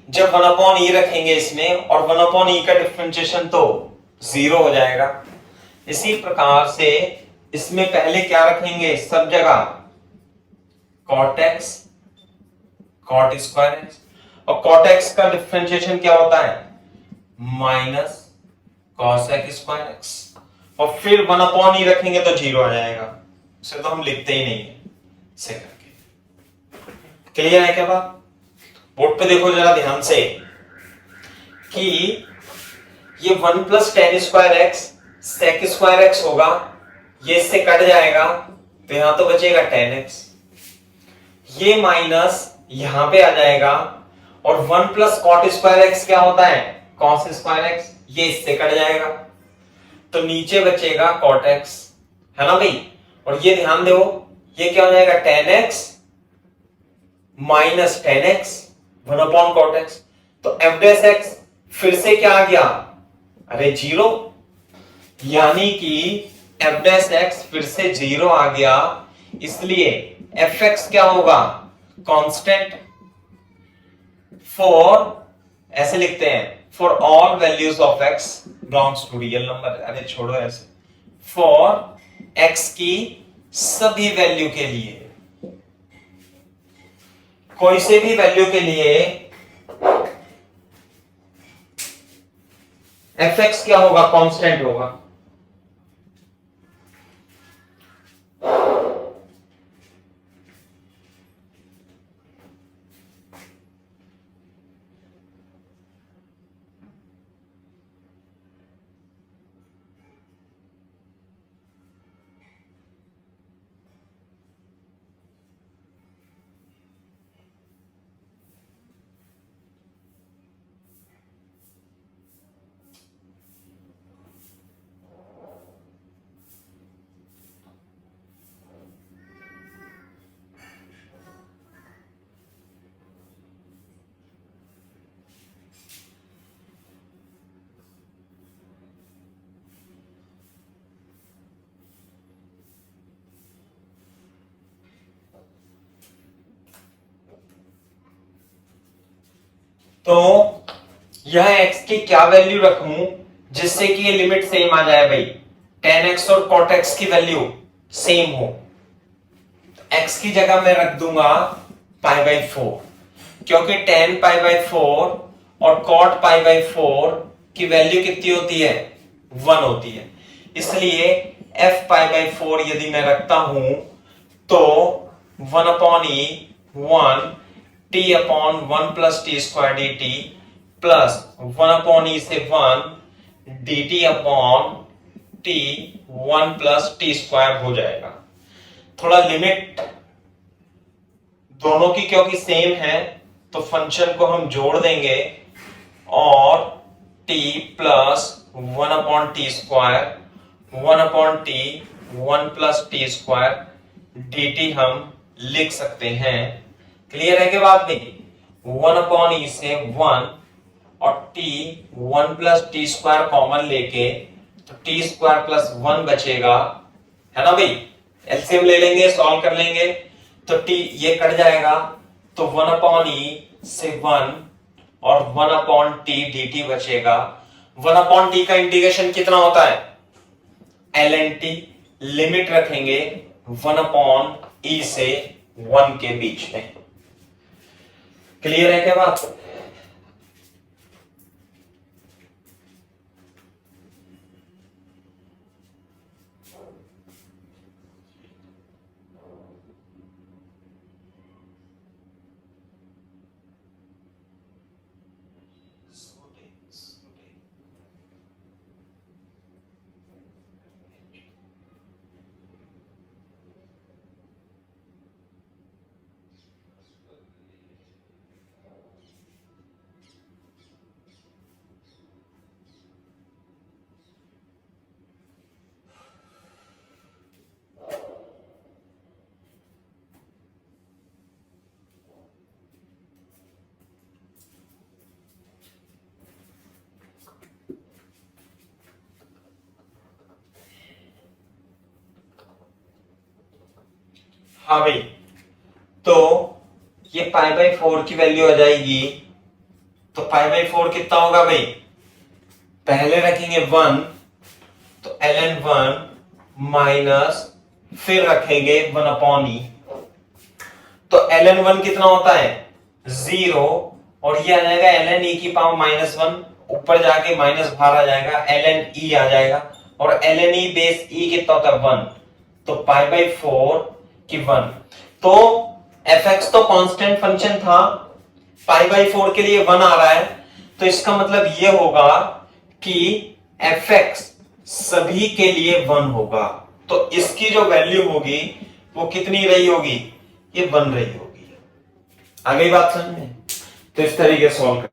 जब 1 अपॉन e रखेंगे इसमें, और 1 अपॉन e का डिफरेंशिएशन तो 0 हो जाएगा। इसी प्रकार से इसमें पहले क्या रखेंगे, सब जगह cot x cot square x, और cot x का डिफरेंशिएशन क्या होता है, minus cos x square x, और फिर 1 अपॉन e रखेंगे तो 0 आ जाएगा। उसे तो हम लिखते ही नहीं है से करके। क्लियर है क्या बात? बोर्ड पे देखो जरा ध्यान से कि ये 1 plus 10 square x sec square x होगा, ये इससे कट जाएगा तो यहां तो बचेगा 10x, ये माइनस यहां पे आ जाएगा, और 1 प्लस कॉट स्क्वायर एक्स क्या होता है, कॉस स्क्वायर एक्स, ये इससे कट जाएगा तो नीचे बचेगा कॉट एक्स, है ना भाई। और ये ध्यान दो, ये क्या हो जाएगा 10x minus 10x 1 upon cot x, तो f डैश x फिर से क्या आ गया, अरे 0, यानी कि f डैश x फिर से 0 आ गया, इसलिए fx क्या होगा, कांस्टेंट फॉर, ऐसे लिखते हैं, for all values of x belongs to real number, अरे छोड़ो ऐसे, फॉर x की सभी वैल्यू के लिए, कोई से भी वैल्यू के लिए fx क्या होगा, कांस्टेंट होगा। तो यह x की क्या वैल्यू रखूं जिससे कि ये लिमिट सेम आ जाए भाई, tan x और cot x की वैल्यू सेम हो, x की जगह मैं रख दूंगा π/4, क्योंकि tan π/4 और cot π/4 की वैल्यू कितनी होती है, 1 होती है। इसलिए f π/4 यदि मैं रखता हूं तो 1/e 1 t/1 + t² dt plus 1/e से 1 dt/t 1 + t² हो जाएगा। थोड़ा लिमिट दोनों की क्योंकि सेम है तो फंक्शन को हम जोड़ देंगे और t plus 1/t² 1/t 1 + t² dt हम लिख सकते हैं। क्लियर है कि बात नहीं? 1/e से 1 और t 1 + t² कॉमन लेके तो t² + 1 बचेगा, है ना भाई? एलसीएम ले लेंगे, सॉल्व कर लेंगे तो t ये कट जाएगा तो 1/e से 1 और 1/t dt बचेगा। 1/t का इंटीग्रेशन कितना होता है, ln t, लिमिट रखेंगे 1/e से 1 के बीच में। क्लियर है क्या बात? हाँ भाई, तो ये π/4 की वैल्यू आ जाएगी तो π/4 कितना होगा भाई, पहले रखेंगे 1 तो ln 1 माइनस फिर रखेंगे 1/e तो ln 1 कितना होता है 0 और ये आ जाएगा ln e की पावर -1, ऊपर जाके माइनस बाहर आ जाएगा ln e आ जाएगा और ln e बेस e कितना होता है 1 तो π/4 की 1। तो fx तो कांस्टेंट फंक्शन था, π/4 के लिए 1 आ रहा है तो इसका मतलब ये होगा कि fx सभी के लिए 1 होगा। तो इसकी जो वैल्यू होगी वो कितनी रही होगी, ये 1 रही होगी। आ गई बात समझ में? तो इस तरीके से सॉल्व